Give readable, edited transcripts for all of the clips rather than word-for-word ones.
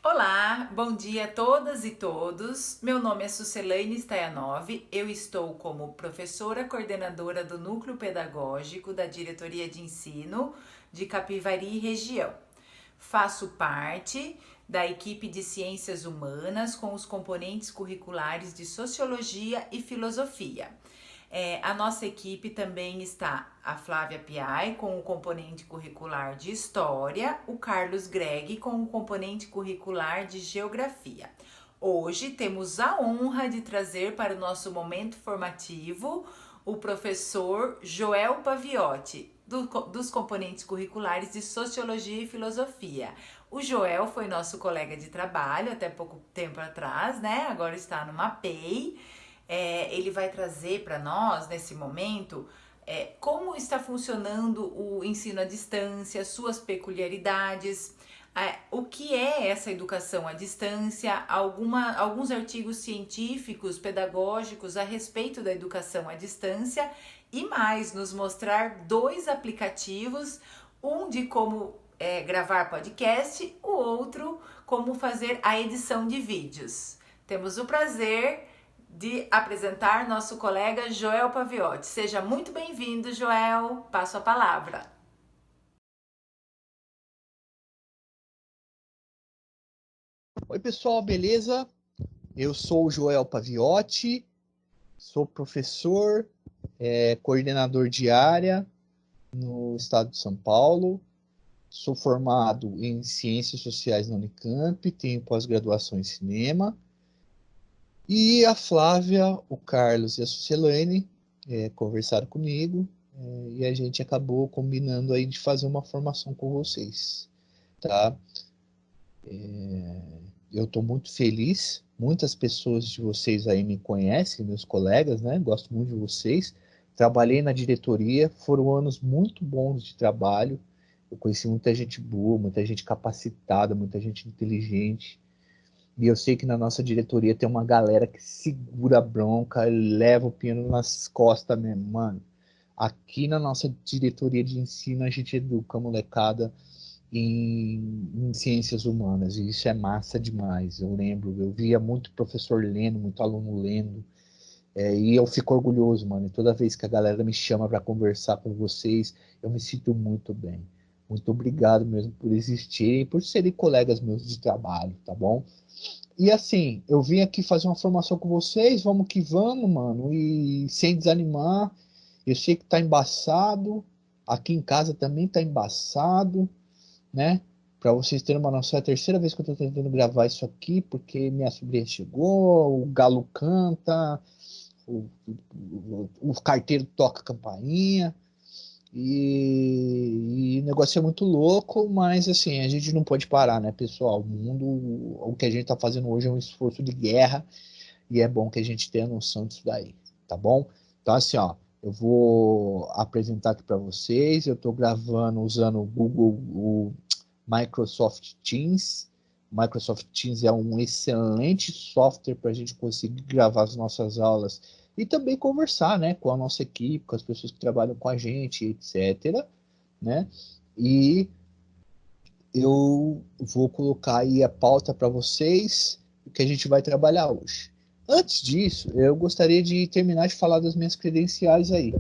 Olá, bom dia a todas e todos. Meu nome é Sucelaine Stayanov. Eu estou como professora coordenadora do Núcleo Pedagógico da Diretoria de Ensino de Capivari Região. Faço parte da equipe de Ciências Humanas com os componentes curriculares de Sociologia e Filosofia. A nossa equipe também está a Flávia Piai com o componente curricular de História, o Carlos Greg com o componente curricular de Geografia. Hoje temos a honra de trazer para o nosso momento formativo o professor Joel Paviotti, dos componentes curriculares de Sociologia e Filosofia. O Joel foi nosso colega de trabalho até pouco tempo atrás, né? Agora está no MAPEI. Ele vai trazer para nós, nesse momento, como está funcionando o ensino à distância, suas peculiaridades, o que é essa educação à distância, alguns artigos científicos, pedagógicos a respeito da educação à distância e mais, nos mostrar 2 aplicativos, um de como gravar podcast, o outro como fazer a edição de vídeos. Temos o prazer de apresentar nosso colega Joel Paviotti. Seja muito bem-vindo, Joel. Passo a palavra. Oi, pessoal, beleza? Eu sou o Joel Paviotti, sou professor, coordenador de área no estado de São Paulo, sou formado em Ciências Sociais na Unicamp, tenho pós-graduação em Cinema, e a Flávia, o Carlos e a Sucelaine conversaram comigo, e a gente acabou combinando aí de fazer uma formação com vocês, tá? Eu estou muito feliz. Muitas pessoas de vocês aí me conhecem, meus colegas, né? Gosto muito de vocês. Trabalhei na diretoria, foram anos muito bons de trabalho. Eu conheci muita gente boa, muita gente capacitada, muita gente inteligente. E eu sei que na nossa diretoria tem uma galera que segura a bronca, leva o pino nas costas mesmo, mano. Aqui na nossa diretoria de ensino, a gente educa a molecada em ciências humanas, e isso é massa demais. Eu lembro, eu via muito professor lendo, muito aluno lendo, e eu fico orgulhoso, mano. E toda vez que a galera me chama para conversar com vocês, eu me sinto muito bem. Muito obrigado mesmo por existirem, por serem colegas meus de trabalho, tá bom? E assim, eu vim aqui fazer uma formação com vocês, vamos que vamos, mano, e sem desanimar. Eu sei que tá embaçado, aqui em casa também tá embaçado, né? Para vocês terem uma noção, é a terceira vez que eu estou tentando gravar isso aqui, porque minha sobrinha chegou, o galo canta, o carteiro toca campainha, e o negócio é muito louco, mas assim, a gente não pode parar, né, pessoal? O que a gente está fazendo hoje é um esforço de guerra, e é bom que a gente tenha noção disso daí, tá bom? Então, assim, ó, eu vou apresentar aqui para vocês. Eu estou gravando usando o Google, o Microsoft Teams. Microsoft Teams é um excelente software para a gente conseguir gravar as nossas aulas e também conversar, né, com a nossa equipe, com as pessoas que trabalham com a gente, etc., né? E eu vou colocar aí a pauta para vocês, o que a gente vai trabalhar hoje. Antes disso, eu gostaria de terminar de falar das minhas credenciais aí.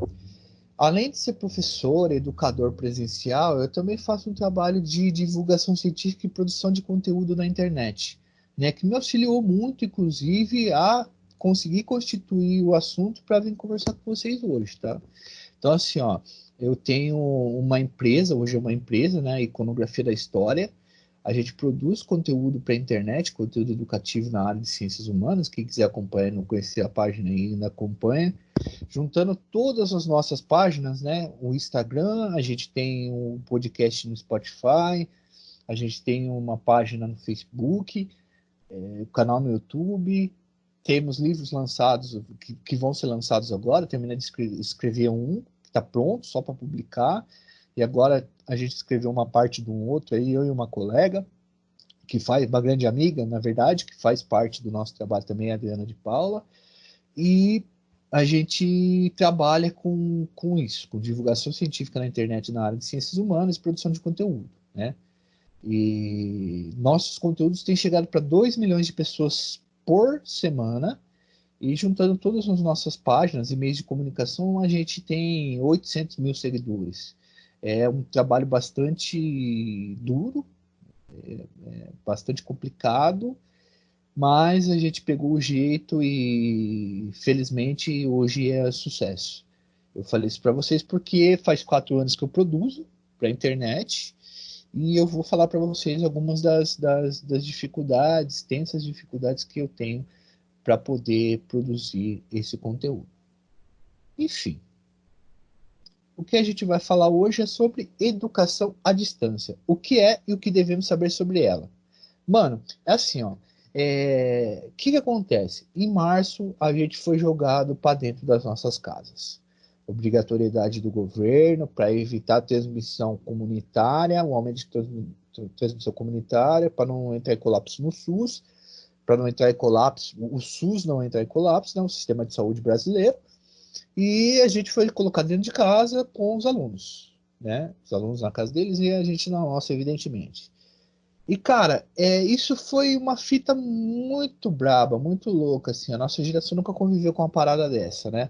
Além de ser professor, educador presencial, eu também faço um trabalho de divulgação científica e produção de conteúdo na internet, né, que me auxiliou muito, inclusive, a conseguir constituir o assunto para vir conversar com vocês hoje, tá? Então, assim, ó, eu tenho uma empresa, hoje é uma empresa, né, Iconografia da História. A gente produz conteúdo para a internet, conteúdo educativo na área de ciências humanas. Quem quiser acompanhar, não conhecer a página ainda, acompanha. Juntando todas as nossas páginas, né, o Instagram, a gente tem um podcast no Spotify, a gente tem uma página no Facebook, o canal no YouTube, temos livros lançados que vão ser lançados agora. Terminei de escrever um que está pronto só para publicar, e agora a gente escreveu uma parte de um outro, aí eu e uma colega, que faz, uma grande amiga, na verdade, que faz parte do nosso trabalho também, a Adriana de Paula, e a gente trabalha com isso, com divulgação científica na internet na área de ciências humanas e produção de conteúdo, né? E nossos conteúdos têm chegado para 2 milhões de pessoas por semana, e juntando todas as nossas páginas e meios de comunicação, a gente tem 800 mil seguidores. É um trabalho bastante duro, bastante complicado, mas a gente pegou o jeito e felizmente hoje é sucesso. Eu falei isso para vocês porque faz 4 anos que eu produzo para a internet e eu vou falar para vocês algumas das dificuldades, tensas dificuldades que eu tenho para poder produzir esse conteúdo. Enfim, o que a gente vai falar hoje é sobre educação à distância. O que é e o que devemos saber sobre ela. Mano, é assim, ó. Que acontece? Em março, a gente foi jogado para dentro das nossas casas. Obrigatoriedade do governo para evitar a transmissão comunitária, o aumento de transmissão comunitária, para não entrar em colapso no SUS, para não entrar em colapso, o SUS não entrar em colapso, né, o sistema de saúde brasileiro, e a gente foi colocado dentro de casa com os alunos, né? Os alunos na casa deles e a gente na nossa, evidentemente. E, cara, isso foi uma fita muito braba, muito louca, assim. A nossa geração nunca conviveu com uma parada dessa, né?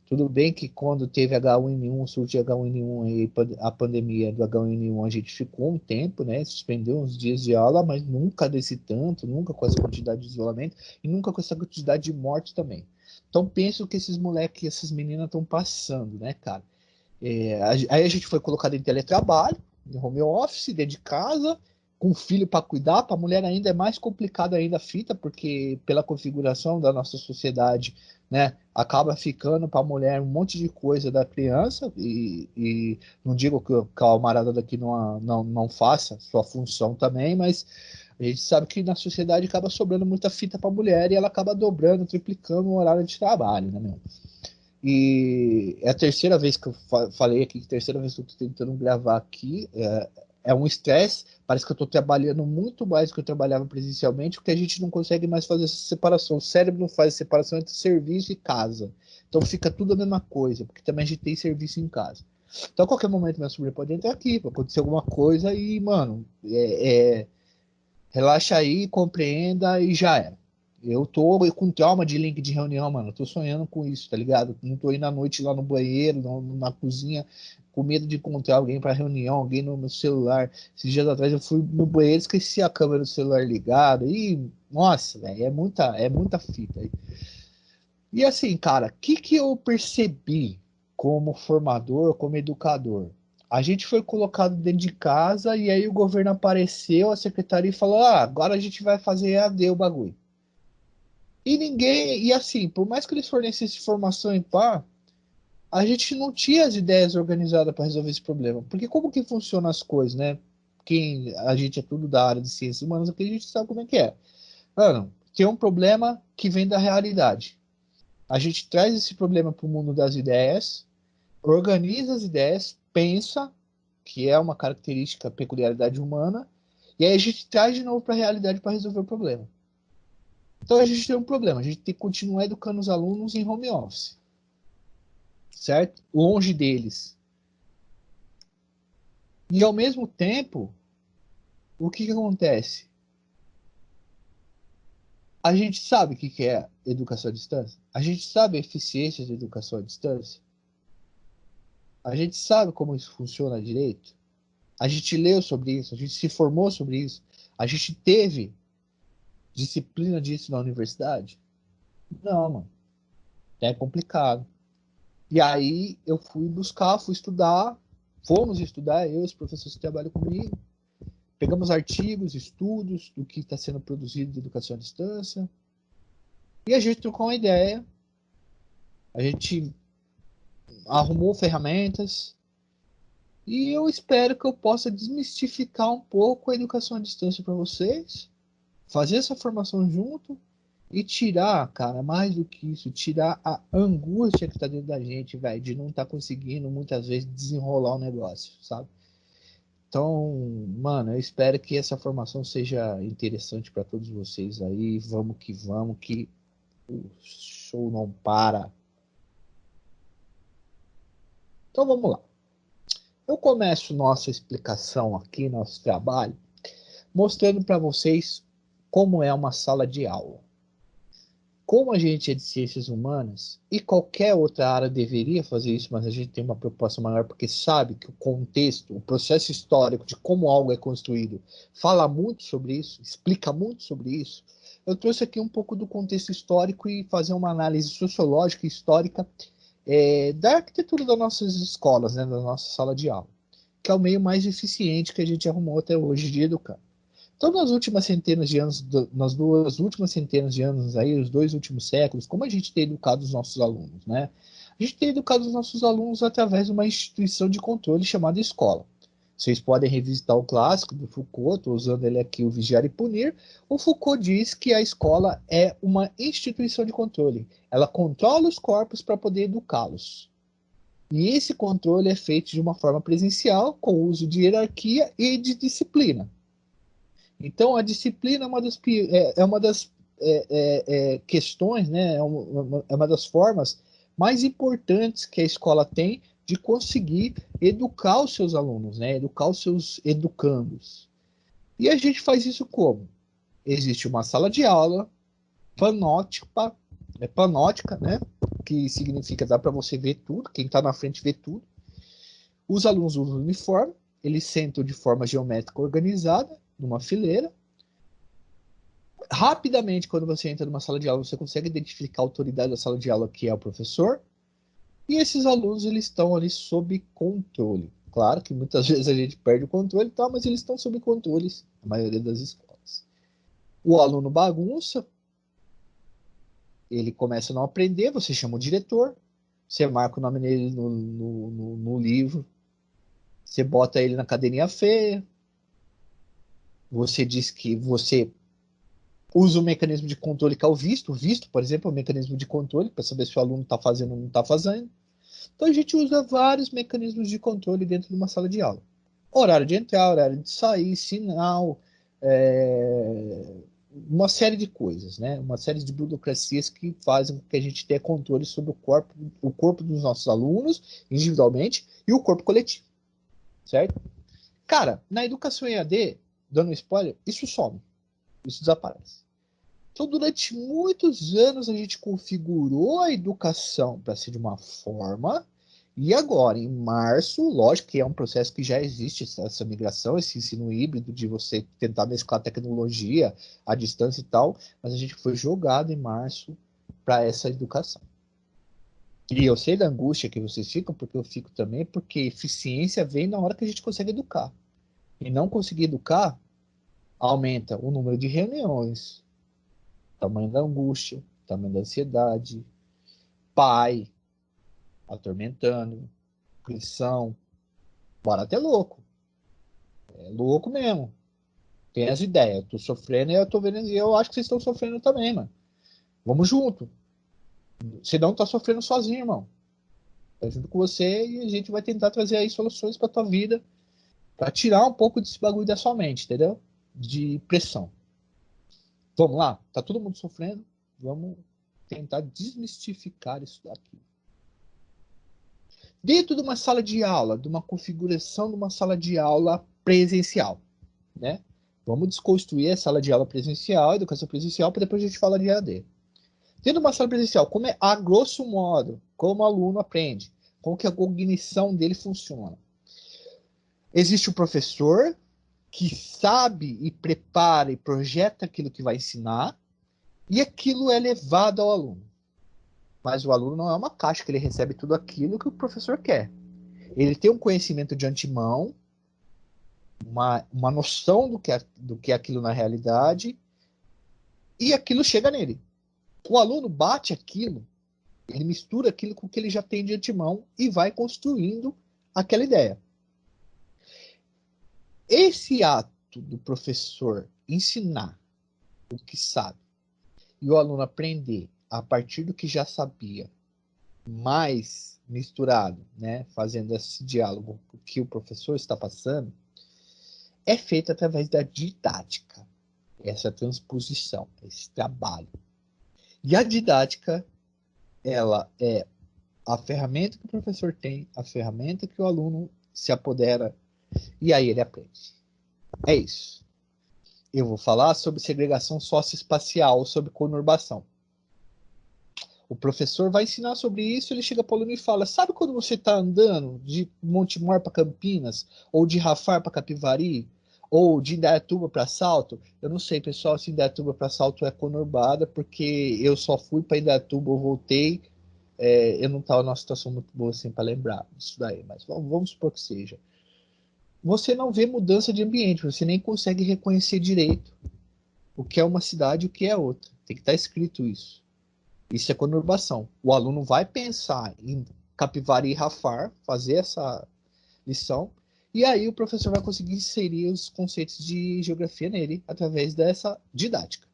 Tudo bem que quando teve H1N1, surto de H1N1 e a pandemia do H1N1, a gente ficou um tempo, né? Suspendeu uns dias de aula, mas nunca desse tanto, nunca com essa quantidade de isolamento e nunca com essa quantidade de morte também. Então penso que esses moleques, essas meninas estão passando, né, cara? Aí a gente foi colocado em teletrabalho, em home office, dentro de casa, com filho para cuidar. Para a mulher ainda é mais complicado ainda a fita, porque pela configuração da nossa sociedade, né, acaba ficando para a mulher um monte de coisa da criança, e não digo que o camarada daqui não faça sua função também, mas a gente sabe que na sociedade acaba sobrando muita fita para a mulher e ela acaba dobrando, triplicando o horário de trabalho, né, meu? E é a terceira vez que eu falei aqui, terceira vez que eu estou tentando gravar aqui. É um estresse, parece que eu estou trabalhando muito mais do que eu trabalhava presencialmente, porque a gente não consegue mais fazer essa separação. O cérebro não faz separação entre serviço e casa. Então fica tudo a mesma coisa, porque também a gente tem serviço em casa. Então a qualquer momento minha sobrinha pode entrar aqui, pode acontecer alguma coisa e, mano, relaxa aí, compreenda e já era. Eu tô com trauma de link de reunião, mano. Eu tô sonhando com isso, tá ligado? Não tô indo à noite lá no banheiro, na cozinha, com medo de encontrar alguém para reunião, alguém no meu celular. Esses dias atrás eu fui no banheiro, esqueci a câmera do celular ligada. E, nossa, velho, é muita fita aí. E assim, cara, o que eu percebi como formador, como educador? A gente foi colocado dentro de casa e aí o governo apareceu, a secretaria falou: ah, agora a gente vai fazer EAD o bagulho. E ninguém, e assim, por mais que eles fornecessem informação em pá, a gente não tinha as ideias organizadas para resolver esse problema. Porque como que funcionam as coisas, né? Quem a gente é tudo da área de ciências humanas, aqui a gente sabe como é que é. Mano, tem um problema que vem da realidade. A gente traz esse problema para o mundo das ideias, organiza as ideias, pensa, que é uma característica, peculiaridade humana, e aí a gente traz de novo para a realidade para resolver o problema. Então a gente tem um problema, a gente tem que continuar educando os alunos em home office, certo? Longe deles. E ao mesmo tempo, o que acontece? A gente sabe o que é educação à distância? A gente sabe a eficiência da educação à distância? A gente sabe como isso funciona direito? A gente leu sobre isso, a gente se formou sobre isso, a gente teve disciplina disso na universidade? Não, mano. É complicado. E aí eu fui buscar, fui estudar, fomos estudar, eu e os professores que trabalham comigo, pegamos artigos, estudos do que está sendo produzido de educação à distância, e a gente trocou uma ideia, a gente arrumou ferramentas, e eu espero que eu possa desmistificar um pouco a educação à distância para vocês, fazer essa formação junto e tirar, cara, mais do que isso, tirar a angústia que tá dentro da gente, velho, de não estar conseguindo muitas vezes desenrolar o negócio, sabe? Então, mano, eu espero que essa formação seja interessante para todos vocês aí. Vamos, que o show não para. Então vamos lá. Eu começo nossa explicação aqui, nosso trabalho, mostrando para vocês como é uma sala de aula. Como a gente é de ciências humanas, e qualquer outra área deveria fazer isso, mas a gente tem uma preocupação maior porque sabe que o contexto, o processo histórico de como algo é construído, fala muito sobre isso, explica muito sobre isso. Eu trouxe aqui um pouco do contexto histórico e fazer uma análise sociológica e histórica da arquitetura das nossas escolas, né, da nossa sala de aula, que é o meio mais eficiente que a gente arrumou até hoje de educar. Então, nas últimas centenas de anos, nas duas últimas centenas de anos aí, os dois últimos séculos, como a gente tem educado os nossos alunos, né? A gente tem educado os nossos alunos através de uma instituição de controle chamada escola. Vocês podem revisitar o clássico do Foucault, estou usando ele aqui, o Vigiar e Punir. O Foucault diz que a escola é uma instituição de controle. Ela controla os corpos para poder educá-los. E esse controle é feito de uma forma presencial, com o uso de hierarquia e de disciplina. Então, a disciplina é uma das questões, né? É uma das formas mais importantes que a escola tem de conseguir educar os seus alunos, né? Educar os seus educandos. E a gente faz isso como? Existe uma sala de aula panótica, né? Que significa dá para você ver tudo, quem está na frente vê tudo. Os alunos usam uniforme, eles sentam de forma geométrica organizada, numa fileira. Rapidamente, quando você entra numa sala de aula, você consegue identificar a autoridade da sala de aula, que é o professor, e esses alunos eles estão ali sob controle. Claro que muitas vezes a gente perde o controle, tá, mas eles estão sob controle, a maioria das escolas. O aluno bagunça, ele começa a não aprender, você chama o diretor, você marca o nome dele no livro, você bota ele na cadeirinha feia, você diz que você usa o mecanismo de controle que é o visto. O visto, por exemplo, é um mecanismo de controle para saber se o aluno está fazendo ou não está fazendo. Então a gente usa vários mecanismos de controle dentro de uma sala de aula. Horário de entrar, horário de sair, sinal, uma série de coisas, né? Uma série de burocracias que fazem com que a gente tenha controle sobre o corpo dos nossos alunos, individualmente, e o corpo coletivo, certo? Cara, na educação EAD, dando um spoiler, isso some, isso desaparece. Então, durante muitos anos, a gente configurou a educação para ser de uma forma, e agora, em março, lógico que é um processo que já existe, essa migração, esse ensino híbrido de você tentar mesclar tecnologia à distância e tal, mas a gente foi jogado em março para essa educação. E eu sei da angústia que vocês ficam, porque eu fico também, porque eficiência vem na hora que a gente consegue educar. E não conseguir educar aumenta o número de reuniões, tamanho da angústia, tamanho da ansiedade, pai atormentando, pressão, barato é louco. É louco mesmo. Tem as ideias. Eu tô sofrendo e eu tô vendo. E eu acho que vocês estão sofrendo também, mano. Vamos junto. Você não tá sofrendo sozinho, irmão. Tá junto com você e a gente vai tentar trazer aí soluções pra tua vida, pra tirar um pouco desse bagulho da sua mente, entendeu? De pressão. Vamos lá? Tá todo mundo sofrendo? Vamos tentar desmistificar isso daqui. Dentro de uma sala de aula, de uma configuração de uma sala de aula presencial, né? Vamos desconstruir a sala de aula presencial, a educação presencial, para depois a gente falar de EAD. Dentro de uma sala presencial, como é, a grosso modo, como o aluno aprende, como que a cognição dele funciona. Existe o professor que sabe e prepara e projeta aquilo que vai ensinar, e aquilo é levado ao aluno. Mas o aluno não é uma caixa que ele recebe tudo aquilo que o professor quer. Ele tem um conhecimento de antemão, uma noção do que é aquilo na realidade, e aquilo chega nele. O aluno bate aquilo, ele mistura aquilo com o que ele já tem de antemão e vai construindo aquela ideia. Esse ato do professor ensinar o que sabe e o aluno aprender a partir do que já sabia, mais misturado, né, fazendo esse diálogo com o que o professor está passando, é feita através da didática. Essa transposição, esse trabalho. E a didática, ela é a ferramenta que o professor tem, a ferramenta que o aluno se apodera, e aí ele aprende. É isso. Eu vou falar sobre segregação socioespacial, sobre conurbação. O professor vai ensinar sobre isso, ele chega para o aluno e fala, sabe quando você está andando de Montemor para Campinas, ou de Rafar para Capivari, ou de Indaiatuba para Salto? Eu não sei, pessoal, se Indaiatuba para Salto é conurbada, porque eu só fui para Indaiatuba, eu voltei, eu não estava numa situação muito boa assim para lembrar disso daí, mas vamos supor que seja. Você não vê mudança de ambiente, você nem consegue reconhecer direito o que é uma cidade e o que é outra. Tem que estar escrito isso. Isso é conurbação. O aluno vai pensar em Capivari e Rafar, fazer essa lição, e aí o professor vai conseguir inserir os conceitos de geografia nele através dessa didática.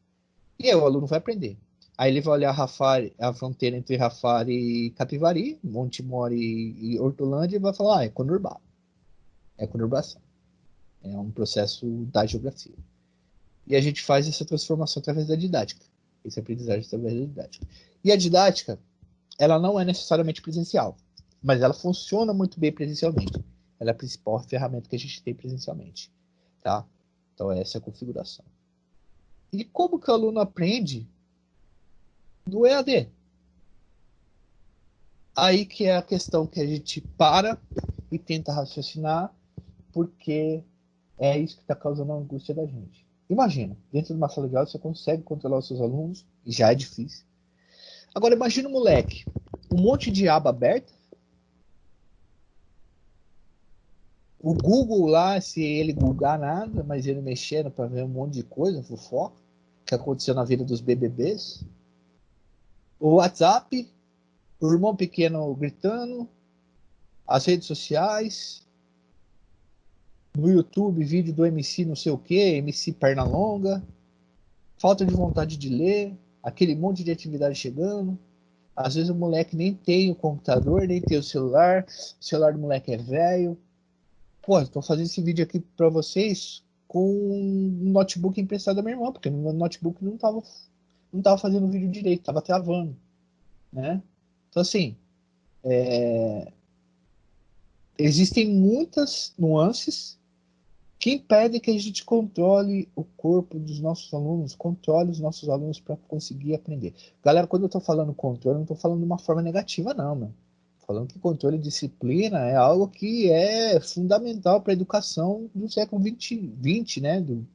E aí o aluno vai aprender. Aí ele vai olhar Rafar, a fronteira entre Rafar e Capivari, Montemor e Hortolândia, e vai falar, é conurbado. É conurbação. É um processo da geografia. E a gente faz essa transformação através da didática. Esse aprendizagem através da didática. E a didática, ela não é necessariamente presencial, mas ela funciona muito bem presencialmente. Ela é a principal ferramenta que a gente tem presencialmente. Tá? Então, essa é a configuração. E como que o aluno aprende no EAD? Aí que é a questão que a gente para e tenta raciocinar, porque é isso que está causando a angústia da gente. Imagina, dentro de uma sala de aula você consegue controlar os seus alunos, e já é difícil. Agora imagina um moleque, um monte de aba aberta, o Google lá, se ele googar nada, mas ele mexendo para ver um monte de coisa, fofoca, que aconteceu na vida dos BBBs, o WhatsApp, o irmão pequeno gritando, as redes sociais, no YouTube, vídeo do MC não sei o que, MC Pernalonga, falta de vontade de ler, aquele monte de atividade chegando. Às vezes o moleque nem tem o computador, nem tem o celular do moleque é velho. Pô, estou fazendo esse vídeo aqui para vocês com um notebook emprestado da minha irmã, porque meu notebook não tava fazendo o vídeo direito, tava travando, né? Então assim, existem muitas nuances que impede que a gente controle o corpo dos nossos alunos, controle os nossos alunos para conseguir aprender. Galera, quando eu estou falando controle, eu não estou falando de uma forma negativa, não, mano. Falando que controle e disciplina é algo que é fundamental para a educação do século XX, né? Do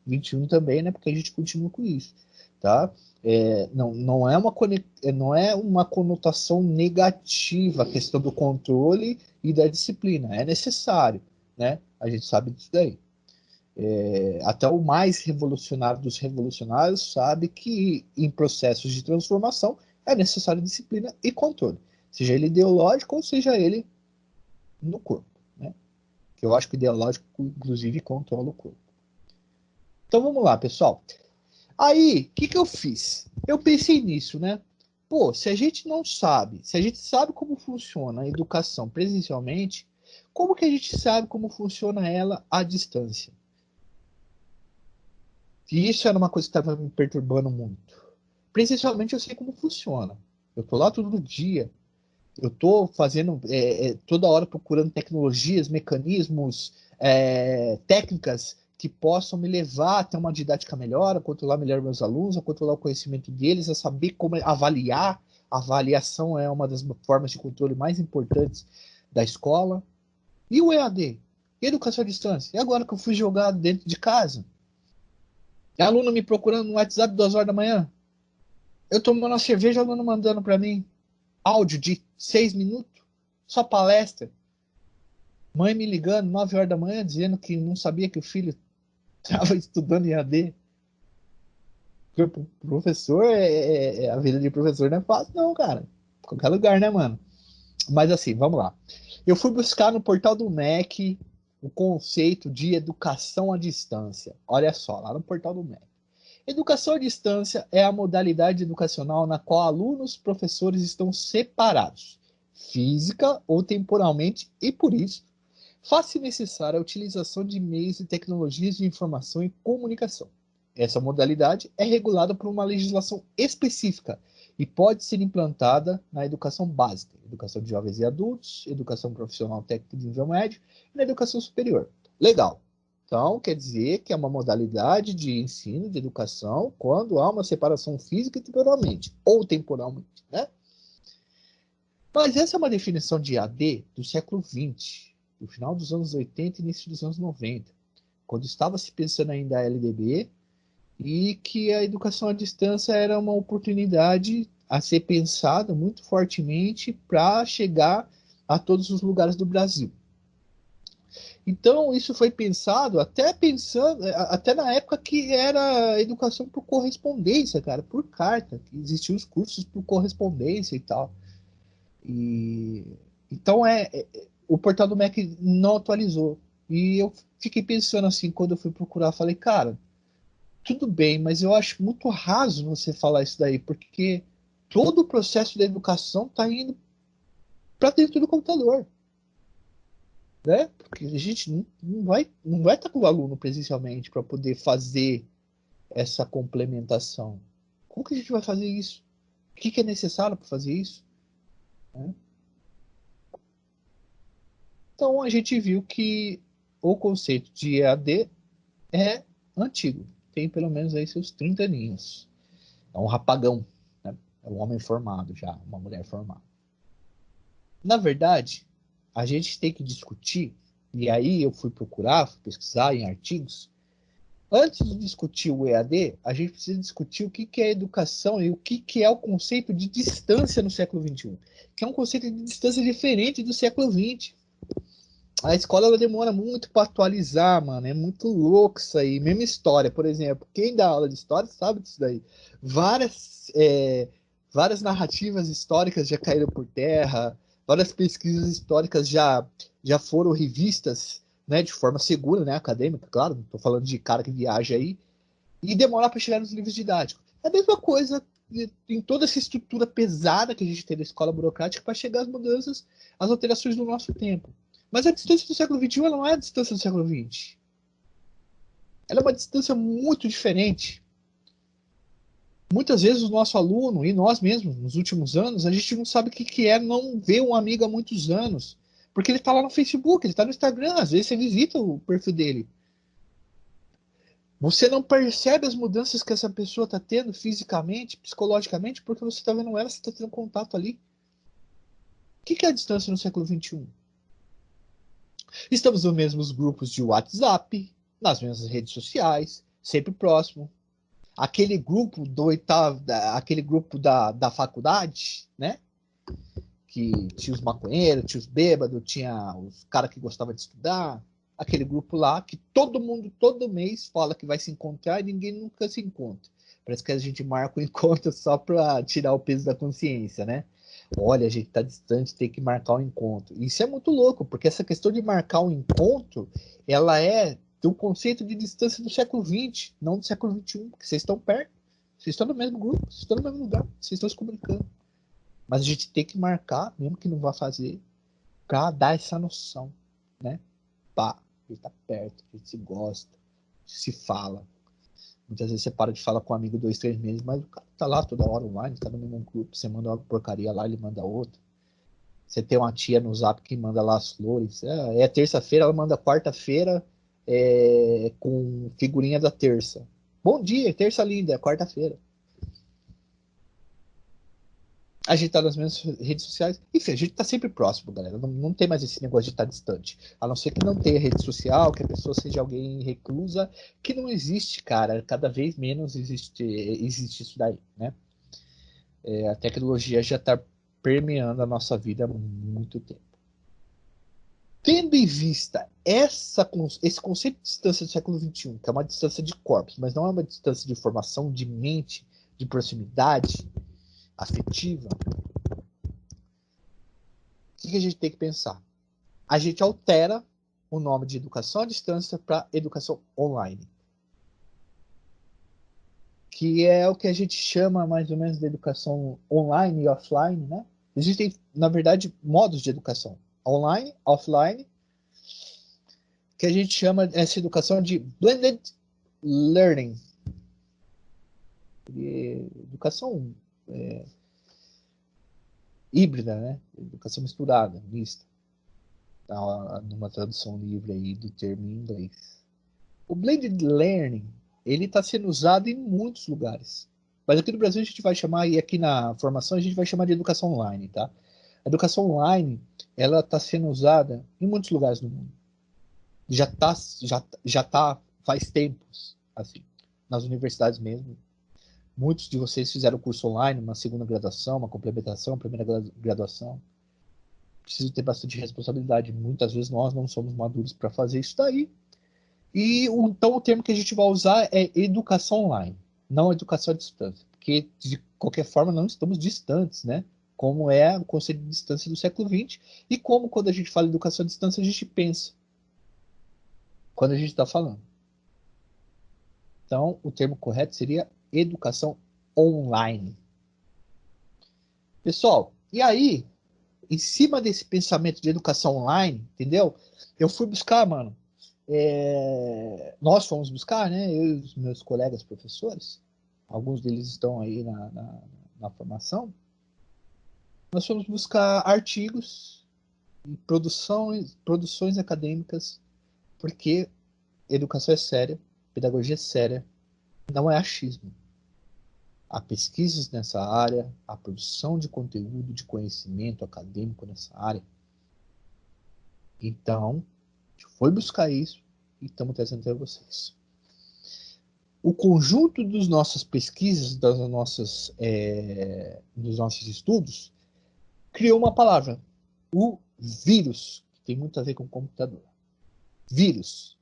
XXI também, né? Porque a gente continua com isso, tá? Não é uma conotação negativa a questão do controle e da disciplina. É necessário, né? A gente sabe disso daí. Até o mais revolucionário dos revolucionários sabe que em processos de transformação é necessário disciplina e controle, seja ele ideológico ou seja ele no corpo, né? Que eu acho que o ideológico, inclusive, controla o corpo. Então vamos lá, pessoal. Aí, o que eu fiz? Eu pensei nisso, né? Pô, se a gente não sabe, se a gente sabe como funciona a educação presencialmente, como que a gente sabe como funciona ela à distância? E isso era uma coisa que estava me perturbando muito. Presencialmente eu sei como funciona. Eu tô lá todo dia. Eu tô fazendo toda hora procurando tecnologias, mecanismos, técnicas que possam me levar a ter uma didática melhor, a controlar melhor meus alunos, a controlar o conhecimento deles, a saber como avaliar. A avaliação é uma das formas de controle mais importantes da escola. E o EAD? E a educação à distância? E agora que eu fui jogado dentro de casa? É aluno me procurando no WhatsApp 2 horas da manhã. Eu tomando uma cerveja, aluno mandando para mim áudio de 6 minutos, só palestra. Mãe me ligando 9 horas da manhã, dizendo que não sabia que o filho estava estudando em AD. Professor, a vida de professor não é fácil, não, cara. Qualquer lugar, né, mano? Mas assim, vamos lá. Eu fui buscar no portal do MEC o conceito de educação à distância. Olha só, lá no portal do MEC. Educação à distância é a modalidade educacional na qual alunos e professores estão separados, física ou temporalmente, e por isso faz-se necessária a utilização de meios e tecnologias de informação e comunicação. Essa modalidade é regulada por uma legislação específica e pode ser implantada na educação básica, educação de jovens e adultos, educação profissional técnica de nível médio e na educação superior. Legal. Então, quer dizer que é uma modalidade de ensino, de educação, quando há uma separação física e temporalmente, ou temporalmente, né? Mas essa é uma definição de AD do século XX, do final dos anos 80 e início dos anos 90, quando estava se pensando ainda a LDB, e que a educação à distância era uma oportunidade a ser pensada muito fortemente para chegar a todos os lugares do Brasil. Então, isso foi pensado até na época que era educação por correspondência, cara, por carta, que existiam os cursos por correspondência e tal. E então o portal do MEC não atualizou. E eu fiquei pensando assim, quando eu fui procurar, falei, cara, tudo bem, mas eu acho muito raso você falar isso daí, porque todo o processo da educação está indo para dentro do computador, né? Porque a gente não vai estar com o aluno presencialmente para poder fazer essa complementação. Como que a gente vai fazer isso? O que é necessário para fazer isso? Né? Então a gente viu que o conceito de EAD é antigo, tem pelo menos aí seus 30 aninhos. É um rapagão, né? É um homem formado já, uma mulher formada. Na verdade, a gente tem que discutir, e aí eu fui procurar, fui pesquisar em artigos. Antes de discutir o EAD, a gente precisa discutir o que é educação e o que é o conceito de distância no século XXI, que é um conceito de distância diferente do século XX. A escola ela demora muito para atualizar, mano. É muito louco isso aí. Mesma história, por exemplo. Quem dá aula de história sabe disso daí. Várias, várias narrativas históricas já caíram por terra. Várias pesquisas históricas já foram revistas, né, de forma segura, né, acadêmica, claro. Não estou falando de cara que viaja aí. E demorar para chegar nos livros didáticos. É a mesma coisa em toda essa estrutura pesada que a gente tem da escola burocrática para chegar às mudanças, às alterações do nosso tempo. Mas a distância do século XXI ela não é a distância do século XX. Ela é uma distância muito diferente. Muitas vezes o nosso aluno e nós mesmos, nos últimos anos, a gente não sabe o que é não ver um amigo há muitos anos. Porque ele está lá no Facebook, ele está no Instagram, às vezes você visita o perfil dele. Você não percebe as mudanças que essa pessoa está tendo fisicamente, psicologicamente, porque você está vendo ela, você está tendo contato ali. O que é a distância no século XXI? Estamos nos mesmos grupos de WhatsApp, nas mesmas redes sociais, sempre próximo. Aquele grupo do oitavo, aquele grupo da faculdade, né? Que tinha os maconheiros, tinha os bêbados, tinha os caras que gostavam de estudar. Aquele grupo lá que todo mundo, todo mês, fala que vai se encontrar e ninguém nunca se encontra. Parece que a gente marca o encontro só para tirar o peso da consciência, né? Olha, a gente está distante, tem que marcar um encontro. Isso é muito louco, porque essa questão de marcar um encontro, ela é do conceito de distância do século XX, não do século XXI, porque vocês estão perto, vocês estão no mesmo grupo, vocês estão no mesmo lugar, vocês estão se comunicando. Mas a gente tem que marcar, mesmo que não vá fazer, para dar essa noção, né? Pá, a gente tá perto, a gente se gosta, a gente se fala. Muitas vezes você para de falar com um amigo 2, 3 meses, mas o cara tá lá toda hora online, tá no mesmo grupo, você manda uma porcaria lá, ele manda outra. Você tem uma tia no Zap que manda lá as flores. É terça-feira, ela manda quarta-feira com figurinha da terça. Bom dia, terça linda, é quarta-feira. A gente tá nas mesmas redes sociais. Enfim, a gente tá sempre próximo, galera. Não tem mais esse negócio de estar distante. A não ser que não tenha rede social, que a pessoa seja alguém reclusa, que não existe, cara. Cada vez menos existe isso daí, né? A tecnologia já está permeando a nossa vida há muito tempo. Tendo em vista esse conceito de distância do século XXI, que é uma distância de corpos, mas não é uma distância de formação, de mente, de proximidade afetiva, o que a gente tem que pensar? A gente altera o nome de educação à distância para educação online, que é o que a gente chama mais ou menos de educação online e offline, né? Existem, na verdade, modos de educação: online, offline que a gente chama essa educação de blended learning. Educação híbrida, né? Educação misturada, mista. Numa tradução livre aí do termo em inglês. O blended learning, ele está sendo usado em muitos lugares. Mas aqui no Brasil a gente vai chamar, e aqui na formação a gente vai chamar de educação online, tá? A educação online, ela está sendo usada em muitos lugares do mundo. Já tá faz tempos, assim, nas universidades mesmo. Muitos de vocês fizeram curso online, uma segunda graduação, uma complementação, primeira graduação. Preciso ter bastante responsabilidade. Muitas vezes nós não somos maduros para fazer isso daí. Então o termo que a gente vai usar é educação online, não educação à distância. Porque, de qualquer forma, não estamos distantes, né? Como é o conceito de distância do século XX. E como, quando a gente fala educação à distância, a gente pensa quando a gente está falando. Então, o termo correto seria educação online. Pessoal, e aí, em cima desse pensamento de educação online, entendeu? Eu fui buscar, mano. Nós fomos buscar, né? Eu e os meus colegas professores, alguns deles estão aí na formação. Nós fomos buscar artigos e produções acadêmicas, porque educação é séria, pedagogia é séria, não é achismo. Há pesquisas nessa área, há produção de conteúdo, de conhecimento acadêmico nessa área. Então, a gente foi buscar isso e estamos trazendo para vocês. O conjunto das nossas pesquisas, dos nossos estudos, criou uma palavra, o vírus, que tem muito a ver com o computador. Vírus,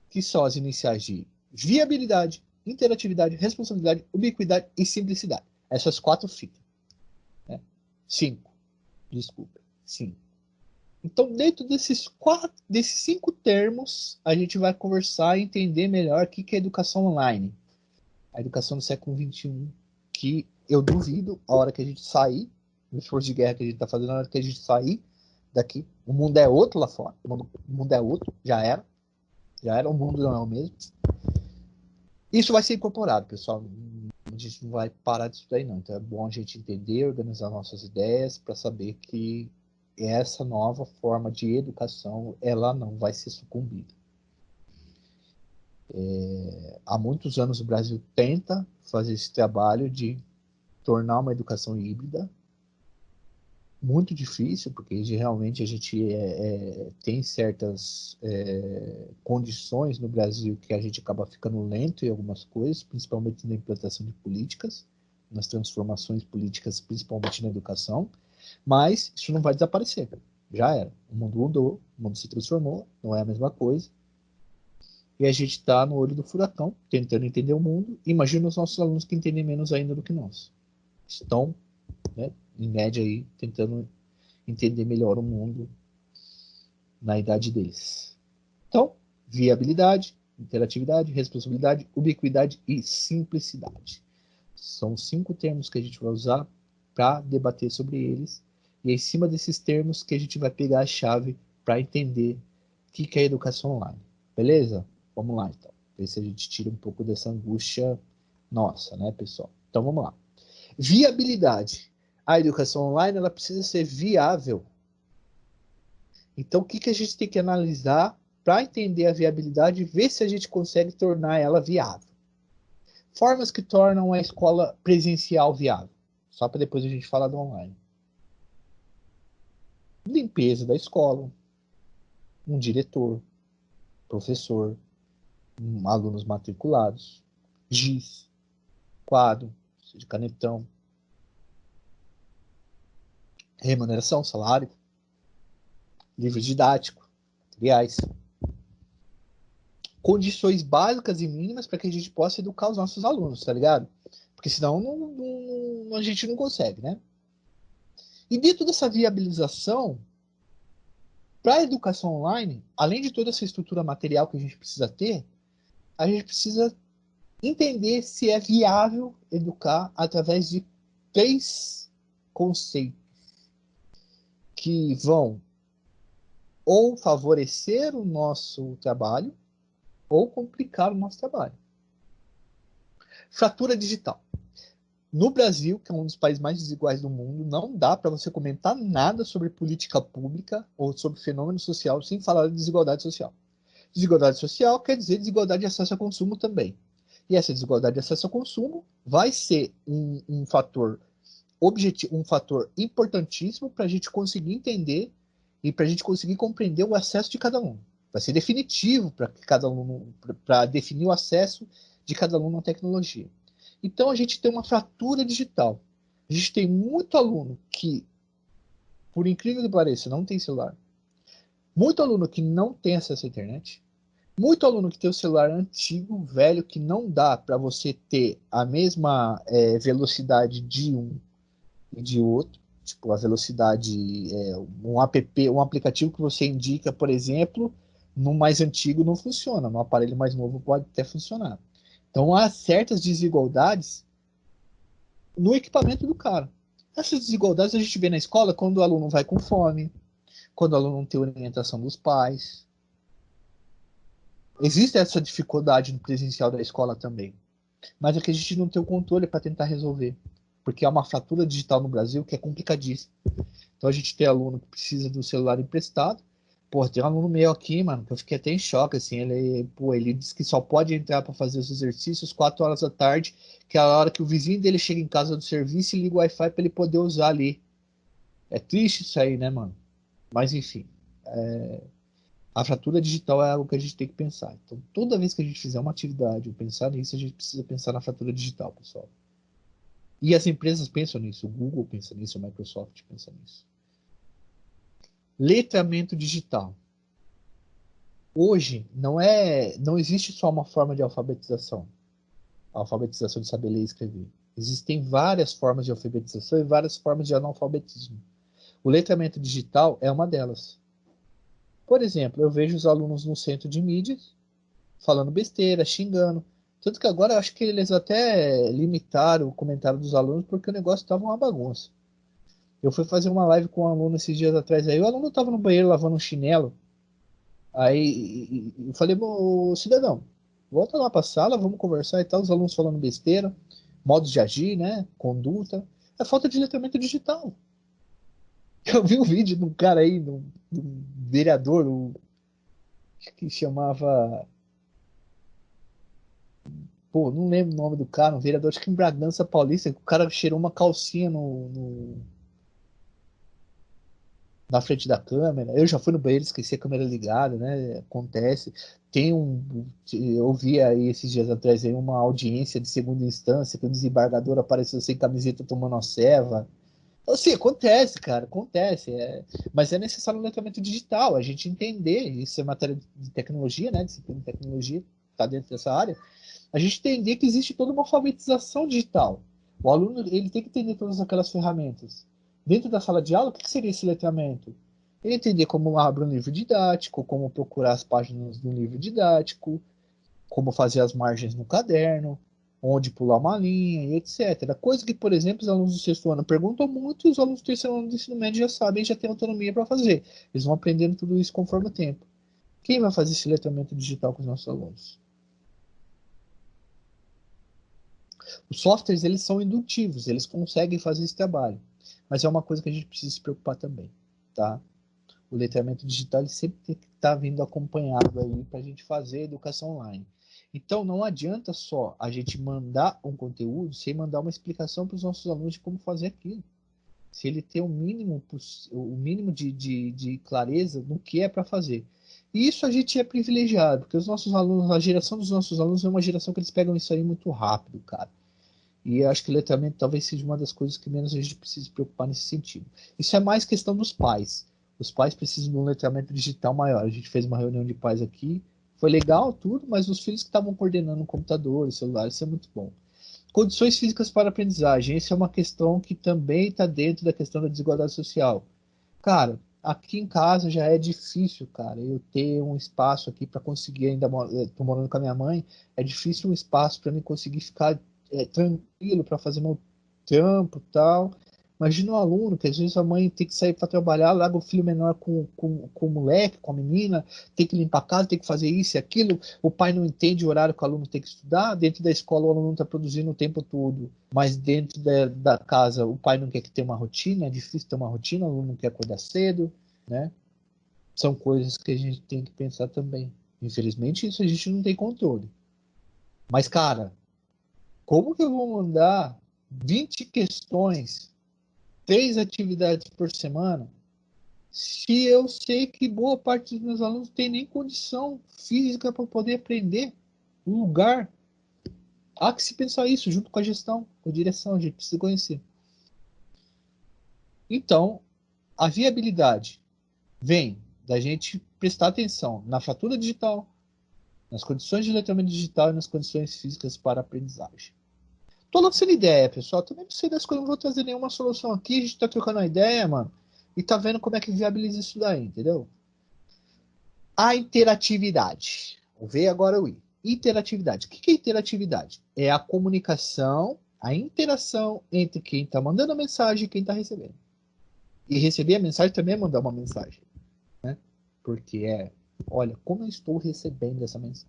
que são as iniciais de viabilidade, interatividade, responsabilidade, ubiquidade e simplicidade. Essas 4 ficam. 5. Desculpa. 5. Então, dentro desses 5 termos, a gente vai conversar e entender melhor o que é educação online. A educação do século XXI, que eu duvido, a hora que a gente sair, no esforço de guerra que a gente está fazendo, a hora que a gente sair daqui, o mundo é outro lá fora, o mundo é outro, já era, o mundo não é o mesmo. Isso vai ser incorporado, pessoal. A gente não vai parar disso daí, não. Então é bom a gente entender, organizar nossas ideias para saber que essa nova forma de educação, ela não vai ser sucumbida. Há muitos anos o Brasil tenta fazer esse trabalho de tornar uma educação híbrida. Muito difícil, porque realmente a gente tem certas condições no Brasil que a gente acaba ficando lento em algumas coisas, principalmente na implantação de políticas, nas transformações políticas, principalmente na educação, mas isso não vai desaparecer, já era. O mundo mudou, o mundo se transformou, não é a mesma coisa, e a gente está no olho do furacão, tentando entender o mundo. Imagina os nossos alunos que entendem menos ainda do que nós. Estão, né, em média, aí, tentando entender melhor o mundo na idade deles. Então, viabilidade, interatividade, responsabilidade, ubiquidade e simplicidade. São 5 termos que a gente vai usar para debater sobre eles. E é em cima desses termos que a gente vai pegar a chave para entender o que é educação online. Beleza? Vamos lá, então. Ver se a gente tira um pouco dessa angústia nossa, né, pessoal? Então, vamos lá. Viabilidade. A educação online, ela precisa ser viável. Então, o que a gente tem que analisar para entender a viabilidade e ver se a gente consegue tornar ela viável? Formas que tornam a escola presencial viável. Só para depois a gente falar do online. Limpeza da escola. Um diretor. Professor. Alunos matriculados. Giz. Quadro. De canetão. Remuneração, salário. Livro didático. Materiais. Condições básicas e mínimas para que a gente possa educar os nossos alunos, tá ligado? Porque senão a gente não consegue, né? E dentro dessa viabilização, para a educação online, além de toda essa estrutura material que a gente precisa ter, a gente precisa entender se é viável educar através de 3 conceitos que vão ou favorecer o nosso trabalho ou complicar o nosso trabalho. Fratura digital. No Brasil, que é um dos países mais desiguais do mundo, não dá para você comentar nada sobre política pública ou sobre fenômeno social sem falar de desigualdade social. Desigualdade social quer dizer desigualdade de acesso ao consumo também. E essa desigualdade de acesso ao consumo vai ser um fator um fator importantíssimo para a gente conseguir entender e para a gente conseguir compreender o acesso de cada aluno. Vai ser definitivo para cada aluno, para definir o acesso de cada aluno à tecnologia. Então a gente tem uma fratura digital. A gente tem muito aluno que, por incrível que pareça, não tem celular. Muito aluno que não tem acesso à internet. Muito aluno que tem o celular antigo, velho, que não dá para você ter a mesma velocidade de um e de outro. Tipo, a velocidade, um aplicativo que você indica, por exemplo, no mais antigo não funciona, no aparelho mais novo pode até funcionar. Então há certas desigualdades no equipamento do cara. Essas desigualdades a gente vê na escola quando o aluno vai com fome, quando o aluno não tem orientação dos pais. Existe essa dificuldade no presencial da escola também. Mas é que a gente não tem o controle para tentar resolver. Porque há uma fratura digital no Brasil que é complicadíssima. Então a gente tem aluno que precisa do celular emprestado. Pô, tem um aluno meu aqui, mano, que eu fiquei até em choque, assim, ele disse que só pode entrar para fazer os exercícios 4 horas da tarde, que é a hora que o vizinho dele chega em casa do serviço e liga o Wi-Fi para ele poder usar ali. É triste isso aí, né, mano? Mas enfim, a fratura digital é algo que a gente tem que pensar. Então, toda vez que a gente fizer uma atividade ou pensar nisso, a gente precisa pensar na fratura digital, pessoal. E as empresas pensam nisso, o Google pensa nisso, a Microsoft pensa nisso. Letramento digital. Hoje não existe só uma forma de alfabetização, a alfabetização de saber ler e escrever. Existem várias formas de alfabetização e várias formas de analfabetismo. O letramento digital é uma delas. Por exemplo, eu vejo os alunos no centro de mídias falando besteira, xingando. Tanto que agora eu acho que eles até limitaram o comentário dos alunos porque o negócio estava uma bagunça. Eu fui fazer uma live com um aluno esses dias atrás aí, o aluno estava no banheiro lavando um chinelo. Aí eu falei, ô cidadão, volta lá para a sala, vamos conversar e tal, os alunos falando besteira, modos de agir, né? Conduta. É falta de letramento digital. Eu vi um vídeo de um cara aí, de um vereador, que chamava. Pô, não lembro o nome do cara, um vereador, acho que em Bragança Paulista, o cara cheirou uma calcinha na frente da câmera. Eu já fui no banheiro, esqueci a câmera ligada, né? Acontece. Eu vi aí esses dias atrás aí uma audiência de segunda instância que o desembargador apareceu sem camiseta tomando a ceva. Então, assim, acontece, cara, acontece. Mas é necessário um letramento digital, a gente entender, isso é matéria de tecnologia, né? Disciplina de tecnologia, está dentro dessa área. A gente entender que existe toda uma alfabetização digital. O aluno ele tem que entender todas aquelas ferramentas. Dentro da sala de aula, o que seria esse letramento? Ele entender como abrir um livro didático, como procurar as páginas do livro didático, como fazer as margens no caderno, onde pular uma linha e etc. Coisa que, por exemplo, os alunos do sexto ano perguntam muito e os alunos do terceiro ano do ensino médio já sabem, já têm autonomia para fazer. Eles vão aprendendo tudo isso conforme o tempo. Quem vai fazer esse letramento digital com os nossos alunos? Os softwares, eles são indutivos, eles conseguem fazer esse trabalho. Mas é uma coisa que a gente precisa se preocupar também, tá? O letramento digital ele sempre tem que estar vindo acompanhado aí para a gente fazer educação online. Então, não adianta só a gente mandar um conteúdo sem mandar uma explicação para os nossos alunos de como fazer aquilo. Se ele tem o mínimo de clareza no que é para fazer. E isso a gente é privilegiado, porque os nossos alunos, a geração dos nossos alunos é uma geração que eles pegam isso aí muito rápido, cara. E eu acho que letramento talvez seja uma das coisas que menos a gente precisa se preocupar nesse sentido. Isso é mais questão dos pais. Os pais precisam de um letramento digital maior. A gente fez uma reunião de pais aqui, foi legal tudo, mas os filhos que estavam coordenando o computador, o celular, isso é muito bom. Condições físicas para aprendizagem. Essa é uma questão que também está dentro da questão da desigualdade social. Cara, aqui em casa já é difícil, cara, eu ter um espaço aqui para conseguir tô morando com a minha mãe, é difícil um espaço para mim conseguir ficar tranquilo para fazer meu trampo e tal. Imagina um aluno que às vezes a mãe tem que sair para trabalhar, larga o filho menor com o moleque, com a menina, tem que limpar a casa, tem que fazer isso e aquilo. O pai não entende o horário que o aluno tem que estudar. Dentro da escola o aluno está produzindo o tempo todo, mas dentro da casa o pai não quer que tenha uma rotina, é difícil ter uma rotina, o aluno não quer acordar cedo, né? São coisas que a gente tem que pensar também. Infelizmente, isso a gente não tem controle. Mas, cara, como que eu vou mandar 20 questões, 3 atividades por semana, se eu sei que boa parte dos meus alunos tem nem condição física para poder aprender um lugar? Há que se pensar isso junto com a gestão, com a direção, a gente precisa conhecer. Então, a viabilidade vem da gente prestar atenção na fatura digital, nas condições de letramento digital e nas condições físicas para a aprendizagem. Tô lançando ideia, pessoal. Também não sei das coisas, não vou trazer nenhuma solução aqui. A gente tá trocando uma ideia, mano. E tá vendo como é que viabiliza isso daí, entendeu? A interatividade. Vou ver agora o I. Interatividade. O que é interatividade? É a comunicação, a interação entre quem está mandando a mensagem e quem está recebendo. E receber a mensagem também é mandar uma mensagem. Né? Porque olha, como eu estou recebendo essa mensagem.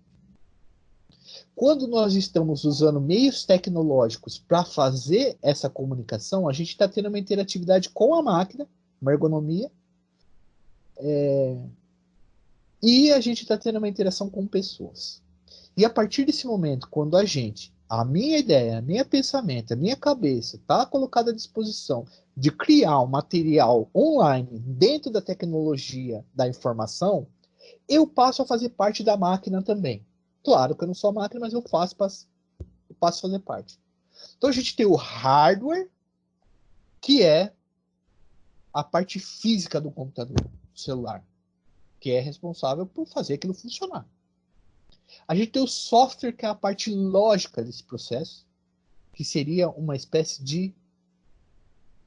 Quando nós estamos usando meios tecnológicos para fazer essa comunicação, a gente está tendo uma interatividade com a máquina, uma ergonomia, e a gente está tendo uma interação com pessoas. E a partir desse momento, quando a minha ideia, a minha pensamento, a minha cabeça está colocada à disposição de criar um material online dentro da tecnologia da informação, eu passo a fazer parte da máquina também. Claro que eu não sou a máquina, mas eu passo a fazer parte. Então a gente tem o hardware, que é a parte física do computador, do celular, que é responsável por fazer aquilo funcionar. A gente tem o software, que é a parte lógica desse processo, que seria uma espécie de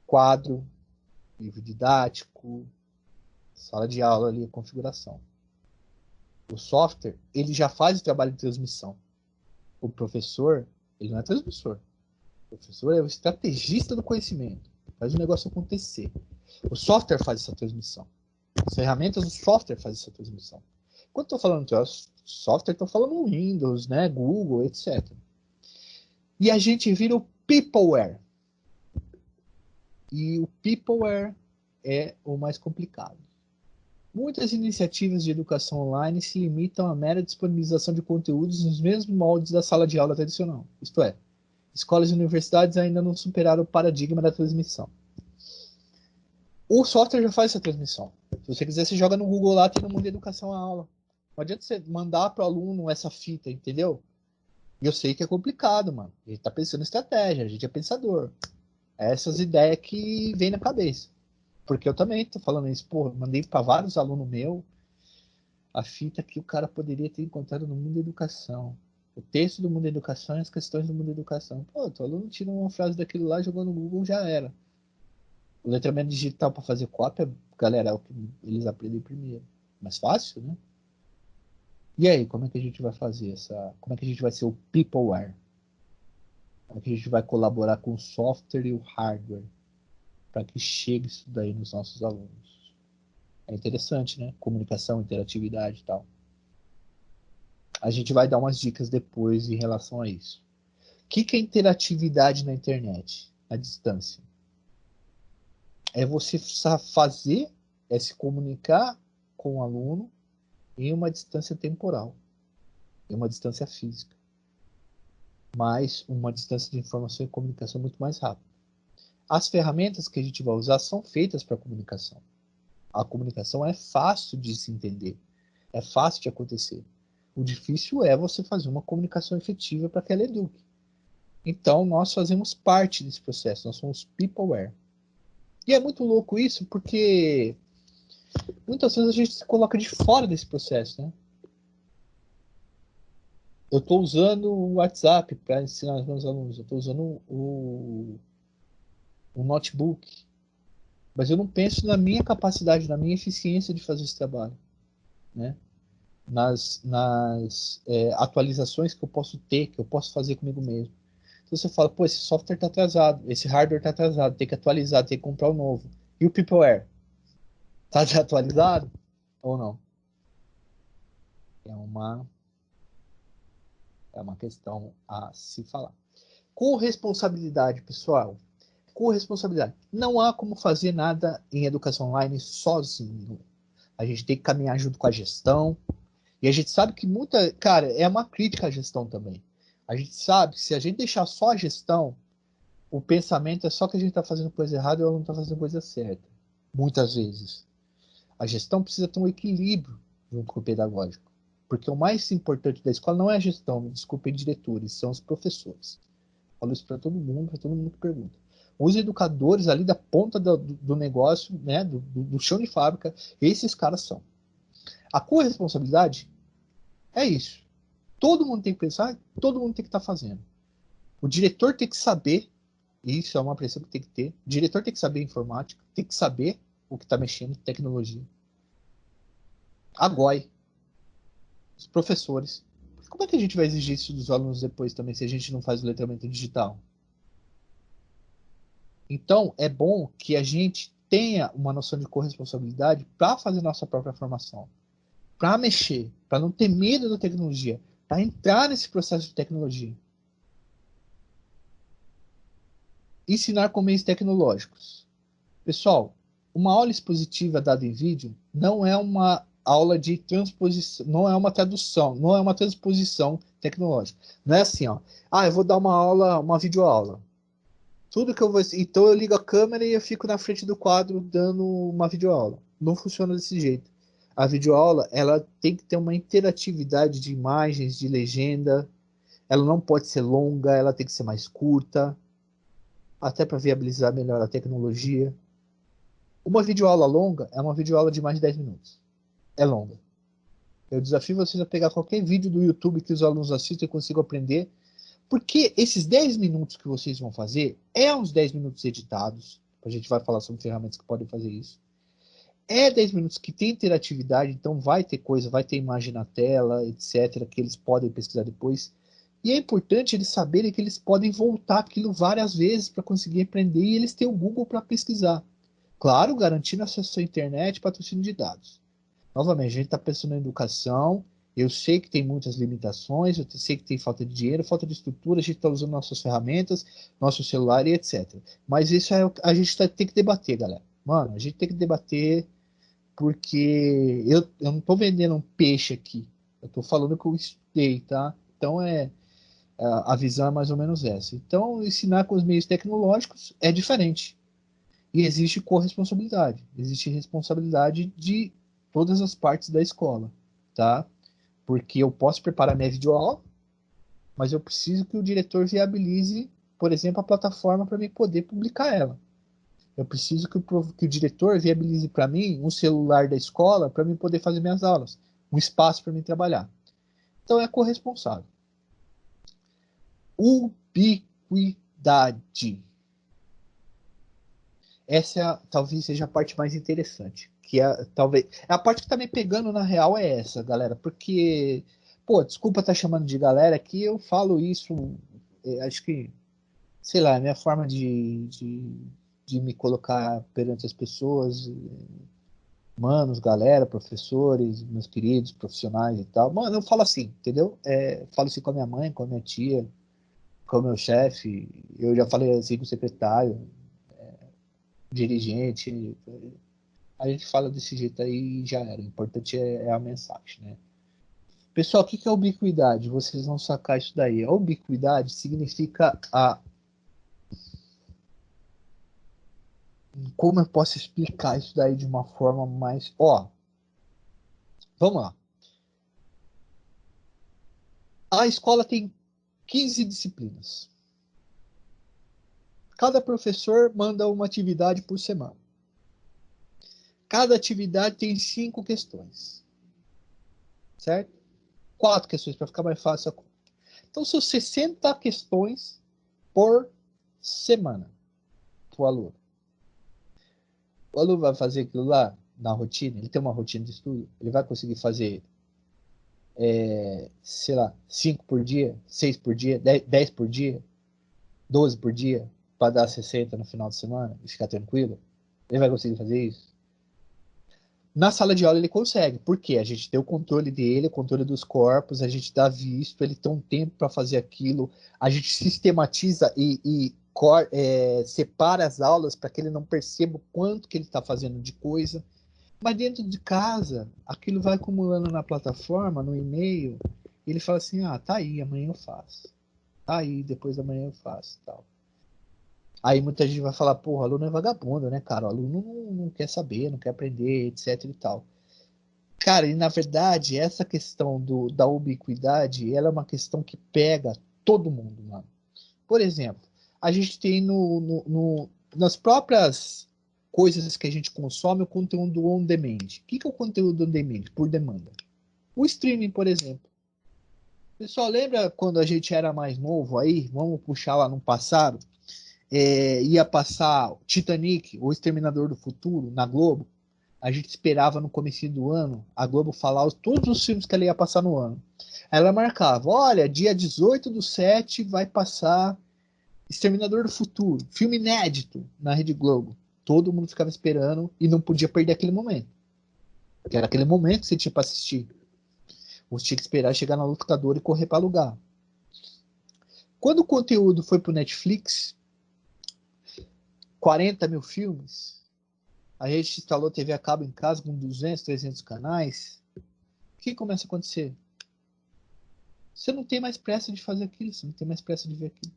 quadro, livro didático, sala de aula ali, configuração. O software, ele já faz o trabalho de transmissão. O professor, ele não é transmissor. O professor é o estrategista do conhecimento. Faz o negócio acontecer. O software faz essa transmissão. As ferramentas do software fazem essa transmissão. Quando estou falando de software, estou falando Windows, né, Google, etc. E a gente vira o peopleware. E o peopleware é o mais complicado. Muitas iniciativas de educação online se limitam à mera disponibilização de conteúdos nos mesmos moldes da sala de aula tradicional. Isto é, escolas e universidades ainda não superaram o paradigma da transmissão. O software já faz essa transmissão. Se você quiser, você joga no Google lá, tem no Mundo da Educação a aula. Não adianta você mandar para o aluno essa fita, entendeu? E eu sei que é complicado, mano. A gente tá pensando em estratégia, a gente é pensador. É essas ideias que vêm na cabeça. Porque eu também tô falando isso, pô, mandei para vários alunos meus a fita que o cara poderia ter encontrado no Mundo da Educação. O texto do Mundo da Educação e as questões do Mundo da Educação. Pô, o aluno tira uma frase daquilo lá, jogou no Google, já era. O letramento digital para fazer cópia, galera, é o que eles aprendem primeiro. Mais fácil, né? E aí, como é que a gente vai fazer essa... Como é que a gente vai ser o peopleware? Como é que a gente vai colaborar com o software e o hardware para que chegue isso daí nos nossos alunos? É interessante, né? Comunicação, interatividade e tal. A gente vai dar umas dicas depois em relação a isso. O que é interatividade na internet? A distância. É você fazer, é se comunicar com o aluno em uma distância temporal, em uma distância física, mas uma distância de informação e comunicação muito mais rápida. As ferramentas que a gente vai usar são feitas para comunicação. A comunicação é fácil de se entender, é fácil de acontecer. O difícil é você fazer uma comunicação efetiva para que ela eduque. Então, nós fazemos parte desse processo, nós somos peopleware. E é muito louco isso, porque muitas vezes a gente se coloca de fora desse processo, né? Eu estou usando o WhatsApp para ensinar os meus alunos, eu estou usando o notebook, mas eu não penso na minha capacidade, na minha eficiência de fazer esse trabalho, né? Nas atualizações que eu posso ter, que eu posso fazer comigo mesmo. você fala, pô, esse software está atrasado, esse hardware está atrasado, tem que atualizar, tem que comprar um novo. E o Peopleware? Está desatualizado ou não? É uma, é uma questão a se falar. Corresponsabilidade, pessoal. Corresponsabilidade. Não há como fazer nada em educação online sozinho. A gente tem que caminhar junto com a gestão. E a gente sabe que muita. Cara, é uma crítica à gestão também. A gente sabe que se a gente deixar só a gestão, o pensamento é só que a gente está fazendo coisa errada ou não está fazendo coisa certa. Muitas vezes. A gestão precisa ter um equilíbrio junto com o pedagógico. Porque o mais importante da escola não é a gestão, me desculpem, diretores, são os professores. Falo isso para todo mundo que pergunta. Os educadores ali da ponta do negócio, né, do chão de fábrica, esses caras são. A corresponsabilidade é isso. Todo mundo tem que pensar, todo mundo tem que estar fazendo. O diretor tem que saber, isso é uma pressão que tem que ter. O diretor tem que saber informática, tem que saber o que está mexendo, tecnologia. A GOI, os professores. Como é que a gente vai exigir isso dos alunos depois também, se a gente não faz o letramento digital? Então, é bom que a gente tenha uma noção de corresponsabilidade para fazer nossa própria formação, para mexer, para não ter medo da tecnologia, para entrar nesse processo de tecnologia. Ensinar com meios tecnológicos. Pessoal, uma aula expositiva dada em vídeo não é uma aula de transposição, não é uma tradução, não é uma transposição tecnológica. Não é assim, ó. Ah, eu vou dar uma aula, uma videoaula. Tudo que eu vou. Então eu ligo a câmera e eu fico na frente do quadro dando uma videoaula. Não funciona desse jeito. A videoaula, ela tem que ter uma interatividade de imagens, de legenda. Ela não pode ser longa, ela tem que ser mais curta, até para viabilizar melhor a tecnologia. Uma videoaula longa é uma videoaula de mais de 10 minutos. É longa. Eu desafio vocês a pegar qualquer vídeo do YouTube que os alunos assistem e consigam aprender. Porque esses 10 minutos que vocês vão fazer é uns 10 minutos editados. A gente vai falar sobre ferramentas que podem fazer isso. É 10 minutos que tem interatividade, então vai ter coisa, vai ter imagem na tela, etc., que eles podem pesquisar depois. E é importante eles saberem que eles podem voltar aquilo várias vezes para conseguir aprender e eles têm o Google para pesquisar. Claro, garantindo acesso à internet e patrocínio de dados. Novamente, a gente está pensando em educação. Eu sei que tem muitas limitações, eu sei que tem falta de dinheiro, falta de estrutura, a gente está usando nossas ferramentas, nosso celular e etc. Mas isso é a gente tem que debater, galera. Mano, a gente tem que debater porque eu não estou vendendo um peixe aqui. Eu estou falando que eu estudei, tá? Então a visão é mais ou menos essa. Então, ensinar com os meios tecnológicos é diferente. E existe corresponsabilidade, existe responsabilidade de todas as partes da escola, tá? Porque eu posso preparar minha videoaula, mas eu preciso que o diretor viabilize, por exemplo, a plataforma para mim poder publicar ela. Eu preciso que o diretor viabilize para mim um celular da escola para mim poder fazer minhas aulas, um espaço para mim trabalhar. Então é corresponsável. Ubiquidade. Essa talvez seja a parte mais interessante, que é talvez a parte que tá me pegando na real é essa, galera, porque pô, desculpa estar chamando de galera que eu falo isso, acho que sei lá, é a minha forma de me colocar perante as pessoas, manos, galera, professores, meus queridos profissionais e tal. Mano, eu falo assim, entendeu? Falo assim com a minha mãe, com a minha tia, com o meu chefe, eu já falei assim com o secretário, dirigente. A gente fala desse jeito aí e já era. O importante é a mensagem, né? Pessoal, o que é ubiquidade? Vocês vão sacar isso daí. A ubiquidade significa a. Como eu posso explicar isso daí de uma forma mais. Ó, vamos lá. A escola tem 15 disciplinas. Cada professor manda uma atividade por semana. Cada atividade tem 5 questões. Certo? 4 questões para ficar mais fácil a conta. Então são 60 questões por semana para o aluno. O aluno vai fazer aquilo lá na rotina, ele tem uma rotina de estudo, ele vai conseguir fazer, sei lá, 5 por dia, 6 por dia, 10 por dia. 12 por dia, para dar 60 no final de semana e ficar tranquilo? Ele vai conseguir fazer isso? Na sala de aula ele consegue, porque a gente tem o controle dele, o controle dos corpos, a gente dá visto, ele tem um tempo para fazer aquilo, a gente sistematiza e separa as aulas para que ele não perceba o quanto que ele está fazendo de coisa. Mas dentro de casa, aquilo vai acumulando na plataforma, no e-mail, e ele fala assim, ah, tá aí, amanhã eu faço. Tá aí, depois da manhã eu faço, tal. Aí muita gente vai falar, porra, aluno é vagabundo, né, cara? O aluno não quer saber, não quer aprender, etc e tal. Cara, e na verdade, essa questão da ubiquidade, ela é uma questão que pega todo mundo, mano. Por exemplo, a gente tem nas próprias coisas que a gente consome o conteúdo on demand. O que é o conteúdo on demand? Por demanda. O streaming, por exemplo. Pessoal, lembra quando a gente era mais novo aí? Vamos puxar lá no passado. Ia passar Titanic, o Exterminador do Futuro, na Globo. A gente esperava no começo do ano a Globo falar todos os filmes que ela ia passar no ano. Ela marcava, olha, dia 18/7 vai passar Exterminador do Futuro, filme inédito na Rede Globo. Todo mundo ficava esperando e não podia perder aquele momento. Porque era aquele momento que você tinha para assistir. Você tinha que esperar chegar na locadora e correr para alugar. Quando o conteúdo foi pro Netflix, 40 mil filmes, a gente instalou TV a cabo em casa com 200, 300 canais. O que começa a acontecer? Você não tem mais pressa de fazer aquilo, você não tem mais pressa de ver aquilo.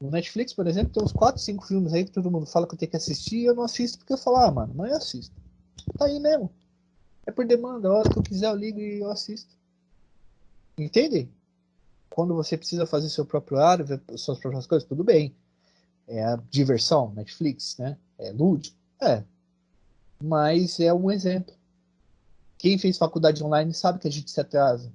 No Netflix, por exemplo, tem uns 4, 5 filmes aí que todo mundo fala que eu tenho que assistir e eu não assisto porque eu falo, ah, mano, mas eu assisto. Tá aí mesmo. É por demanda, a hora que eu quiser eu ligo e eu assisto. Entende? Quando você precisa fazer seu próprio horário, ver suas próprias coisas, tudo bem. É a diversão, Netflix, né? É lúdico. É. Mas é um exemplo. Quem fez faculdade online sabe que a gente se atrasa.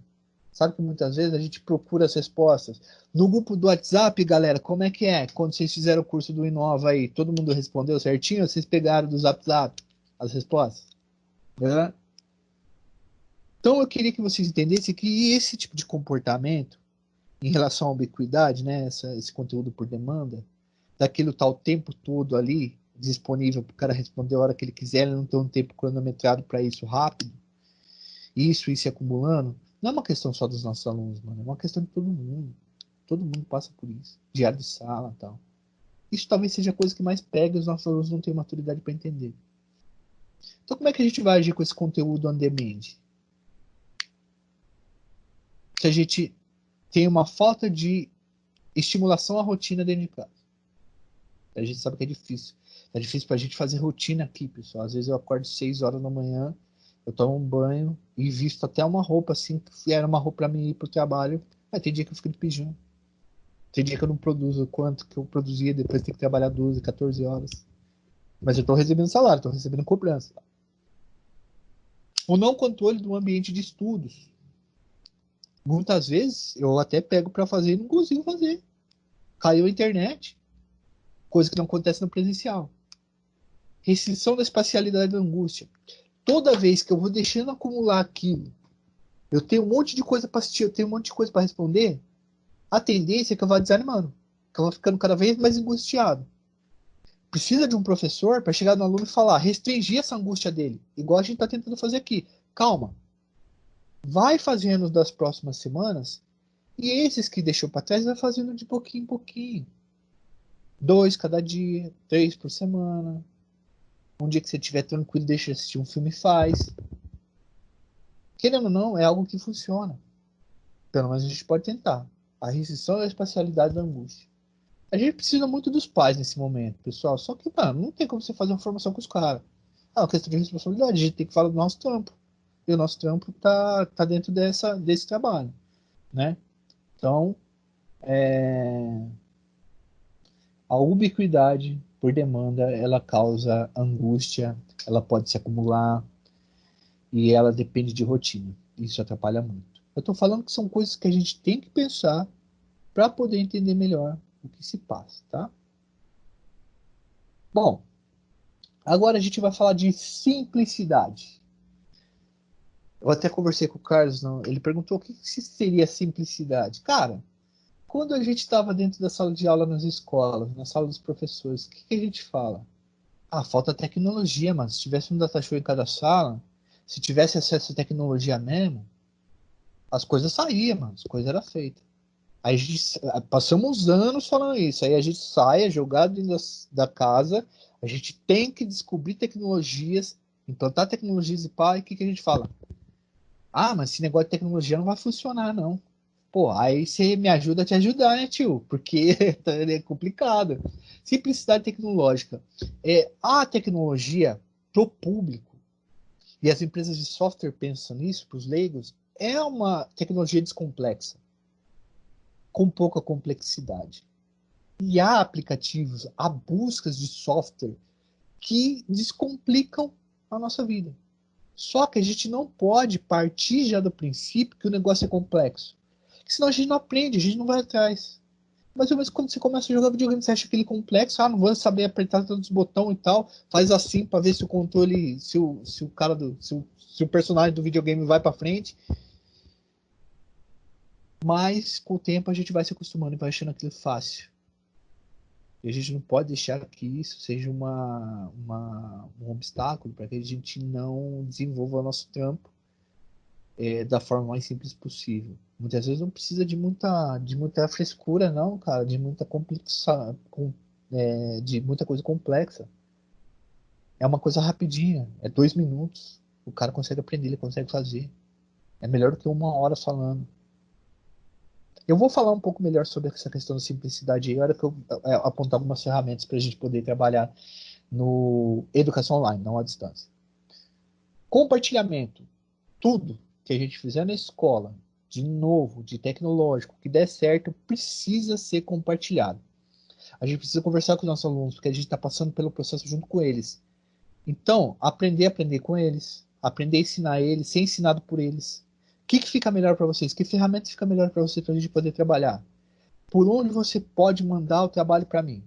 Sabe que muitas vezes a gente procura as respostas. No grupo do WhatsApp, galera, como é que é? Quando vocês fizeram o curso do Inova aí, todo mundo respondeu certinho? Ou vocês pegaram do Zap Zap as respostas? Né? Então eu queria que vocês entendessem que esse tipo de comportamento, em relação à ubiquidade, né, esse conteúdo por demanda, daquilo tá o tempo todo ali disponível para o cara responder a hora que ele quiser, ele não tem um tempo cronometrado para isso rápido, isso se acumulando, não é uma questão só dos nossos alunos, mano, é uma questão de todo mundo. Todo mundo passa por isso. Diário de sala e tal. Isso talvez seja a coisa que mais pega e os nossos alunos não têm maturidade para entender. Então, como é que a gente vai agir com esse conteúdo on demand? Se a gente tem uma falta de estimulação à rotina dentro de casa. A gente sabe que é difícil. É difícil pra gente fazer rotina aqui, pessoal. Às vezes eu acordo 6 horas da manhã, eu tomo um banho e visto até uma roupa assim, que era uma roupa pra mim ir pro trabalho. Aí tem dia que eu fico de pijama. Tem dia que eu não produzo o quanto que eu produzia, depois tem que trabalhar 12, 14 horas. Mas eu estou recebendo salário, estou recebendo cobrança. O não controle do ambiente de estudos. Muitas vezes eu até pego para fazer e não consigo fazer. Caiu a internet, coisa que não acontece no presencial. Restrição da espacialidade da angústia. Toda vez que eu vou deixando acumular aquilo, eu tenho um monte de coisa para assistir, eu tenho um monte de coisa para responder, a tendência é que eu vá desanimando, que eu vou ficando cada vez mais angustiado. Precisa de um professor para chegar no aluno e falar, restringir essa angústia dele, igual a gente está tentando fazer aqui. Calma, vai fazendo das próximas semanas e esses que deixou para trás vai fazendo de pouquinho em pouquinho. 2 cada dia, 3 por semana. Um dia que você estiver tranquilo, deixa de assistir um filme e faz. Querendo ou não, é algo que funciona. Pelo menos a gente pode tentar. A restrição da espacialidade da angústia. A gente precisa muito dos pais nesse momento, pessoal. Só que, mano, não tem como você fazer uma formação com os caras. É uma questão de responsabilidade. A gente tem que falar do nosso trampo. E o nosso trampo tá dentro desse trabalho, né? Então, a ubiquidade por demanda, ela causa angústia, ela pode se acumular e ela depende de rotina. Isso atrapalha muito. Eu estou falando que são coisas que a gente tem que pensar para poder entender melhor o que se passa, tá? Bom, agora a gente vai falar de simplicidade. Eu até conversei com o Carlos, não, ele perguntou o que seria simplicidade. Cara, Quando a gente estava dentro da sala de aula nas escolas, na sala dos professores, o que, que a gente fala? Ah, falta tecnologia, mano. Se tivesse um data show em cada sala, se tivesse acesso à tecnologia mesmo, as coisas saíam, mano. As coisas eram feitas. Aí a gente, passamos anos falando isso. Aí a gente sai, é jogado dentro da casa. A gente tem que descobrir tecnologias, implantar tecnologias e pá. E o que, que a gente fala? Ah, mas esse negócio de tecnologia não vai funcionar, não. Pô, aí você me ajuda a te ajudar, né, tio? Porque é complicado. Simplicidade tecnológica. A tecnologia pro público, e as empresas de software pensam nisso, para os leigos, é uma tecnologia descomplexa, com pouca complexidade. E há aplicativos, há buscas de software que descomplicam a nossa vida. Só que a gente não pode partir já do princípio que o negócio é complexo. Porque senão a gente não aprende, a gente não vai atrás. Mas ou menos quando você começa a jogar videogame, você acha aquele complexo, não vou saber apertar todos os botões e tal, faz assim para ver se o controle, se o cara se o personagem do videogame vai para frente. Mas com o tempo a gente vai se acostumando e vai achando aquilo fácil. E a gente não pode deixar que isso seja um obstáculo para que a gente não desenvolva o nosso trampo da forma mais simples possível. Muitas vezes não precisa de muita frescura, não, cara, de muita coisa complexa. É uma coisa rapidinha, é 2 minutos. O cara consegue aprender, ele consegue fazer. É melhor do que 1 hora falando. Eu vou falar um pouco melhor sobre essa questão da simplicidade aí, a hora que eu apontar algumas ferramentas para a gente poder trabalhar no educação online, não à distância. Compartilhamento. Tudo que a gente fizer na escola, de novo, de tecnológico, que der certo, precisa ser compartilhado. A gente precisa conversar com os nossos alunos, porque a gente está passando pelo processo junto com eles. Então, aprender com eles, aprender a ensinar eles, ser ensinado por eles. O que fica melhor para vocês? Que ferramenta fica melhor para você para a gente poder trabalhar? Por onde você pode mandar o trabalho para mim?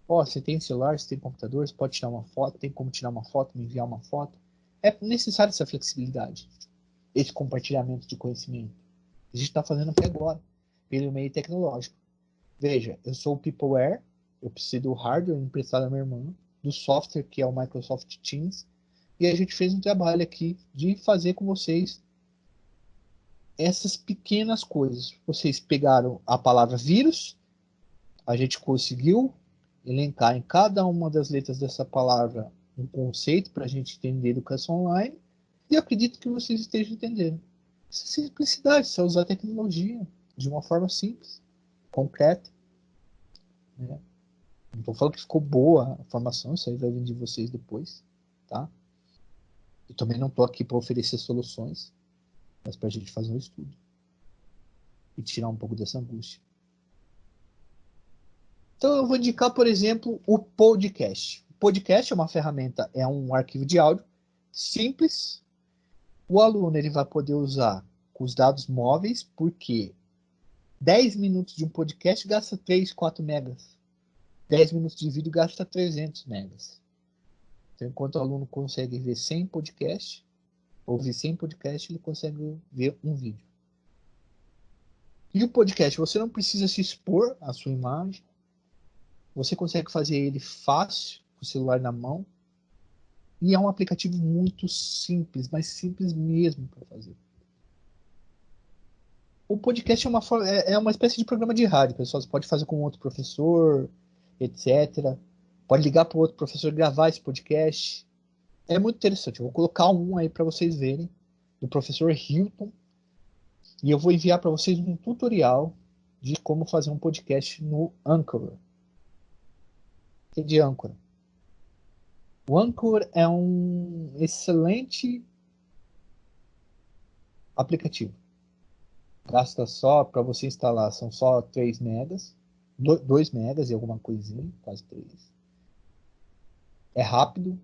Ó, você tem celular, você tem computador, você pode tirar uma foto, tem como tirar uma foto, me enviar uma foto. É necessário essa flexibilidade, esse compartilhamento de conhecimento. A gente está fazendo aqui agora, pelo meio tecnológico. Veja, eu sou o Peopleware, eu preciso do hardware emprestado da minha irmã, do software que é o Microsoft Teams, e a gente fez um trabalho aqui de fazer com vocês essas pequenas coisas. Vocês pegaram a palavra vírus, a gente conseguiu elencar em cada uma das letras dessa palavra um conceito para a gente entender educação online, e acredito que vocês estejam entendendo. Essa simplicidade, só usar a tecnologia de uma forma simples, concreta. Né? Não estou falando que ficou boa a formação, isso aí vai vir de vocês depois, tá? Eu também não estou aqui para oferecer soluções, mas para a gente fazer um estudo e tirar um pouco dessa angústia. Então eu vou indicar, por exemplo, o podcast. O podcast é uma ferramenta, é um arquivo de áudio simples. O aluno ele vai poder usar com os dados móveis, porque 10 minutos de um podcast gasta 3, 4 megas. 10 minutos de vídeo gasta 300 megas. Então, enquanto o aluno consegue ver 100 podcasts, ouvir 100 podcasts, ele consegue ver um vídeo. E o podcast, você não precisa se expor à sua imagem, você consegue fazer ele fácil, com o celular na mão, e é um aplicativo muito simples, mas simples mesmo para fazer. O podcast é uma espécie de programa de rádio, pessoal. Você pode fazer com outro professor, etc. Pode ligar para o outro professor e gravar esse podcast. É muito interessante. Eu vou colocar um aí para vocês verem, do professor Hilton. E eu vou enviar para vocês um tutorial de como fazer um podcast no Anchor. Que é de Anchor. O Anchor é um excelente aplicativo. Gasta só para você instalar, são só 3 megas, 2 megas e alguma coisinha, quase 3. É rápido,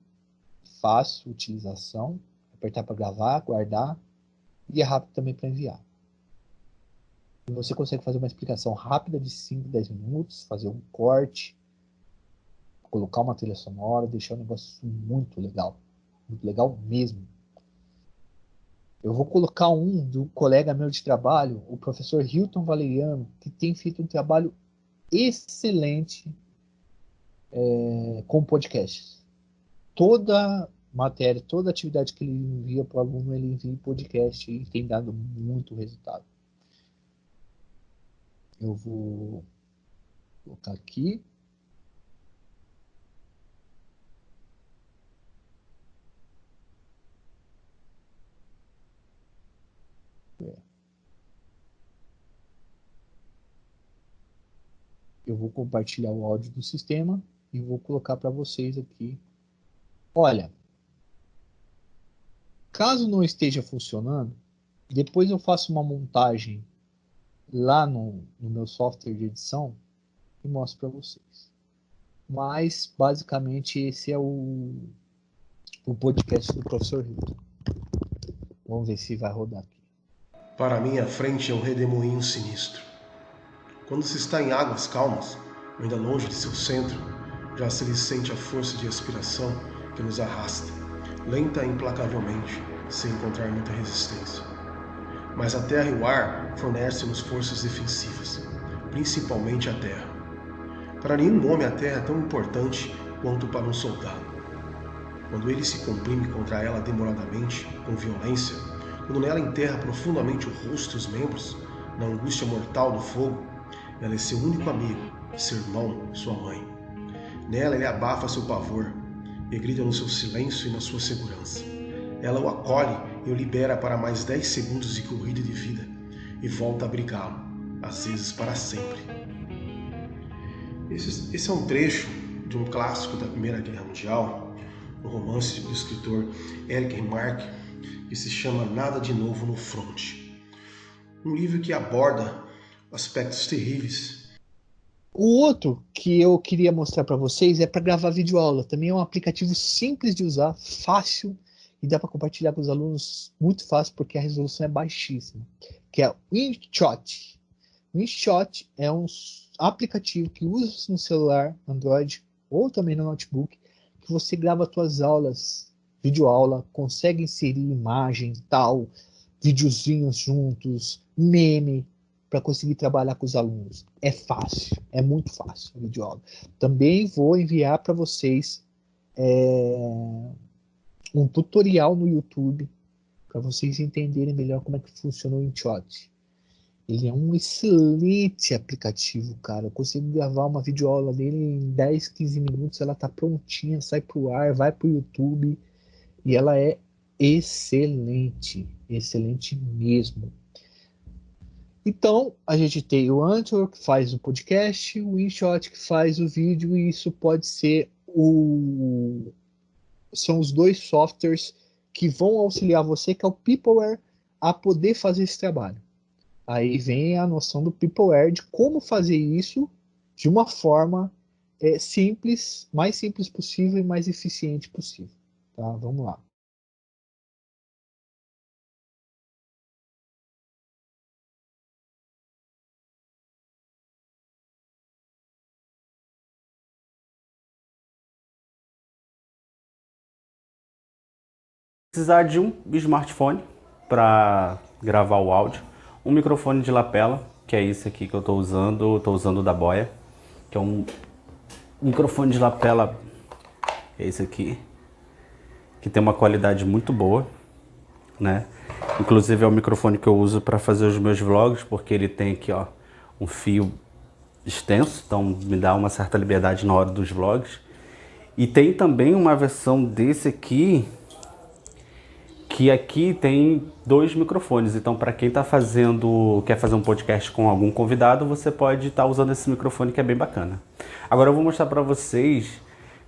fácil utilização, apertar para gravar, guardar, e é rápido também para enviar. E você consegue fazer uma explicação rápida de 5, 10 minutos, fazer um corte, colocar uma trilha sonora, deixar um negócio muito legal mesmo. Eu vou colocar um do colega meu de trabalho, o professor Hilton Valeriano, que tem feito um trabalho excelente com podcasts. Toda matéria, toda atividade que ele envia para o aluno, ele envia em podcast e tem dado muito resultado. Eu vou colocar aqui. Eu vou compartilhar o áudio do sistema e vou colocar para vocês aqui. Olha, caso não esteja funcionando, depois eu faço uma montagem lá no meu software de edição e mostro para vocês. Mas, basicamente, esse é o podcast do professor Hilton. Vamos ver se vai rodar aqui. Para mim, a frente é um redemoinho sinistro. Quando se está em águas calmas, ainda longe de seu centro, já se lhe sente a força de aspiração que nos arrasta, lenta e implacavelmente, sem encontrar muita resistência. Mas a terra e o ar fornecem-nos forças defensivas, principalmente a terra. Para nenhum homem a terra é tão importante quanto para um soldado. Quando ele se comprime contra ela demoradamente, com violência, quando nela enterra profundamente o rosto e os membros, na angústia mortal do fogo, ela é seu único amigo, seu irmão, sua mãe. Nela ele abafa seu pavor, e grita no seu silêncio e na sua segurança. Ela o acolhe e o libera para mais 10 segundos de corrida de vida, e volta a abrigá-lo, às vezes para sempre. Esse é um trecho de um clássico da Primeira Guerra Mundial, um romance do escritor Erich Remarque, que se chama Nada de Novo no Fronte. Um livro que aborda aspectos terríveis. O outro que eu queria mostrar para vocês é para gravar videoaula. Também é um aplicativo simples de usar, fácil, e dá para compartilhar com os alunos muito fácil, porque a resolução é baixíssima, que é o InShot. O InShot é um aplicativo que usa no celular, Android, ou também no notebook, que você grava suas aulas, videoaula, consegue inserir imagem, tal, videozinhos juntos, meme, para conseguir trabalhar com os alunos. É fácil, é muito fácil a videoaula. Também vou enviar para vocês um tutorial no YouTube para vocês entenderem melhor como é que funciona o InShot. Ele é um excelente aplicativo, cara. Eu consigo gravar uma videoaula dele em 10, 15 minutos, ela tá prontinha, sai pro ar, vai pro YouTube e ela é excelente, excelente mesmo. Então, a gente tem o Anchor, que faz o podcast, o InShot, que faz o vídeo, e isso pode ser são os dois softwares que vão auxiliar você, que é o Peopleware, a poder fazer esse trabalho. Aí vem a noção do Peopleware, de como fazer isso de uma forma simples, mais simples possível e mais eficiente possível. Tá? Vamos lá. Precisar de um smartphone para gravar o áudio, um microfone de lapela, que é esse aqui que eu estou usando da Boya, que é um microfone de lapela, é esse aqui, que tem uma qualidade muito boa, né? Inclusive é o microfone que eu uso para fazer os meus vlogs, porque ele tem aqui, ó, um fio extenso, então me dá uma certa liberdade na hora dos vlogs. E tem também uma versão desse aqui, que aqui tem 2 microfones, então para quem quer fazer um podcast com algum convidado, você pode estar usando esse microfone, que é bem bacana. Agora eu vou mostrar para vocês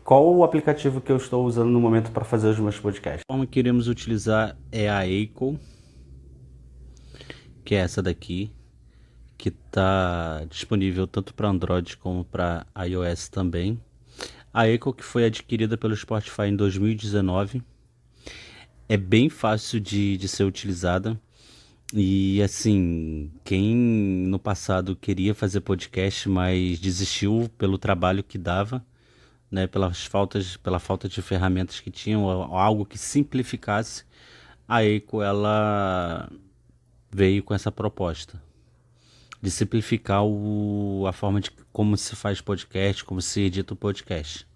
qual o aplicativo que eu estou usando no momento para fazer os meus podcasts. A forma que iremos utilizar é a Aiko, que é essa daqui, que está disponível tanto para Android como para iOS também. A Aiko, que foi adquirida pelo Spotify em 2019. É bem fácil de ser utilizada e assim, quem no passado queria fazer podcast, mas desistiu pelo trabalho que dava, né, pela falta de ferramentas que tinham, algo que simplificasse, a Anchor ela veio com essa proposta de simplificar a forma de como se faz podcast, como se edita o podcast.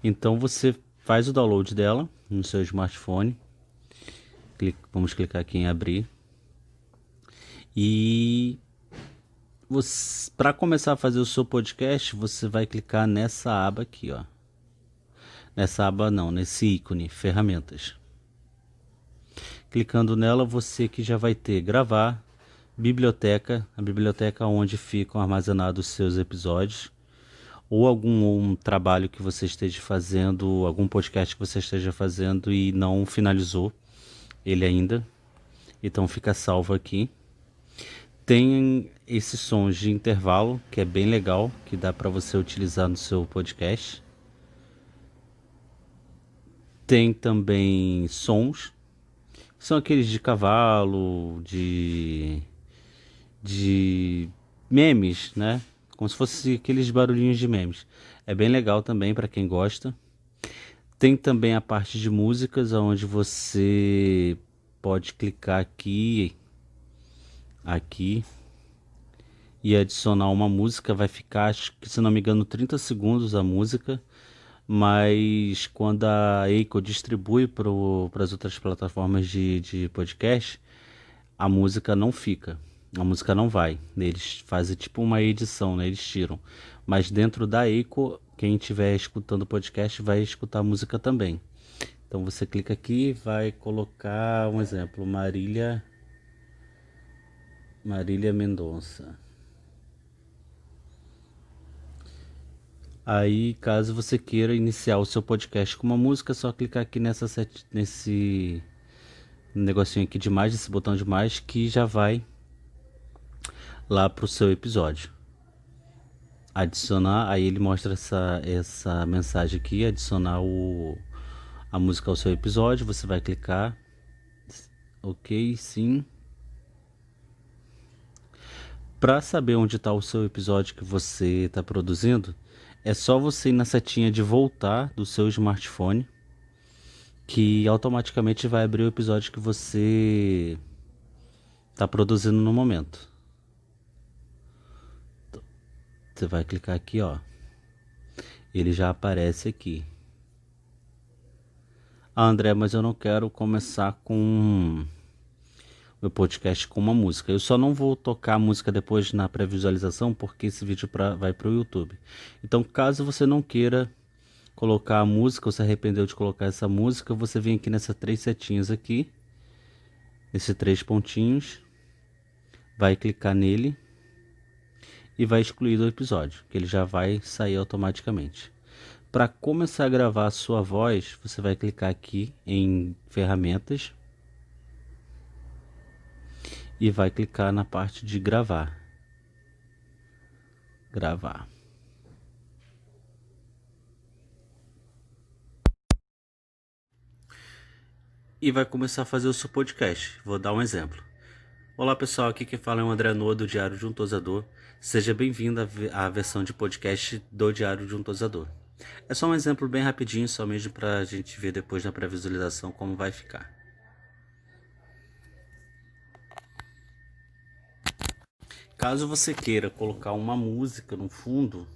Então você faz o download dela no seu smartphone. Vamos clicar aqui em abrir. E para começar a fazer o seu podcast, você vai clicar nessa aba aqui, ó. Nessa aba não, nesse ícone, ferramentas. Clicando nela, você que já vai ter gravar, biblioteca, a biblioteca onde ficam armazenados os seus episódios, ou algum trabalho que você esteja fazendo, algum podcast que você esteja fazendo e não finalizou ele ainda, então fica salvo aqui. Tem esses sons de intervalo, que é bem legal, que dá para você utilizar no seu podcast. Tem também sons, que são aqueles de cavalo, de memes, né? Como se fosse aqueles barulhinhos de memes. É bem legal também para quem gosta. Tem também a parte de músicas, onde você pode clicar aqui e adicionar uma música. Vai ficar, acho que se não me engano, 30 segundos a música, mas quando a Anchor distribui para as outras plataformas de podcast, a música não fica, a música não vai. Eles fazem tipo uma edição, né? Eles tiram, mas dentro da Anchor, quem estiver escutando o podcast vai escutar a música também. Então você clica aqui e vai colocar um exemplo, Marília Mendonça. Aí, caso você queira iniciar o seu podcast com uma música, é só clicar aqui nesse negocinho aqui de mais, esse botão de mais, que já vai lá pro seu episódio. Adicionar, aí ele mostra essa mensagem aqui, adicionar a música ao seu episódio. Você vai clicar, ok, sim. Para saber onde está o seu episódio que você está produzindo, é só você ir na setinha de voltar do seu smartphone, que automaticamente vai abrir o episódio que você está produzindo no momento. Você vai clicar aqui, ó. Ele já aparece aqui. Ah, André, mas eu não quero começar com meu podcast com uma música. Eu só não vou tocar a música depois na pré-visualização, porque esse vídeo vai para o YouTube. Então, caso você não queira colocar a música, ou se arrependeu de colocar essa música, você vem aqui nessas 3 setinhas aqui, esses 3 pontinhos, vai clicar nele e vai excluir do episódio, que ele já vai sair automaticamente. Para começar a gravar a sua voz, você vai clicar aqui em ferramentas e vai clicar na parte de gravar. Gravar. E vai começar a fazer o seu podcast. Vou dar um exemplo. Olá pessoal, aqui quem fala é o André Noa do Diário de um Tosador. Seja bem-vindo à versão de podcast do Diário de um Tosador. É só um exemplo bem rapidinho, só mesmo para a gente ver depois na pré-visualização como vai ficar. Caso você queira colocar uma música no fundo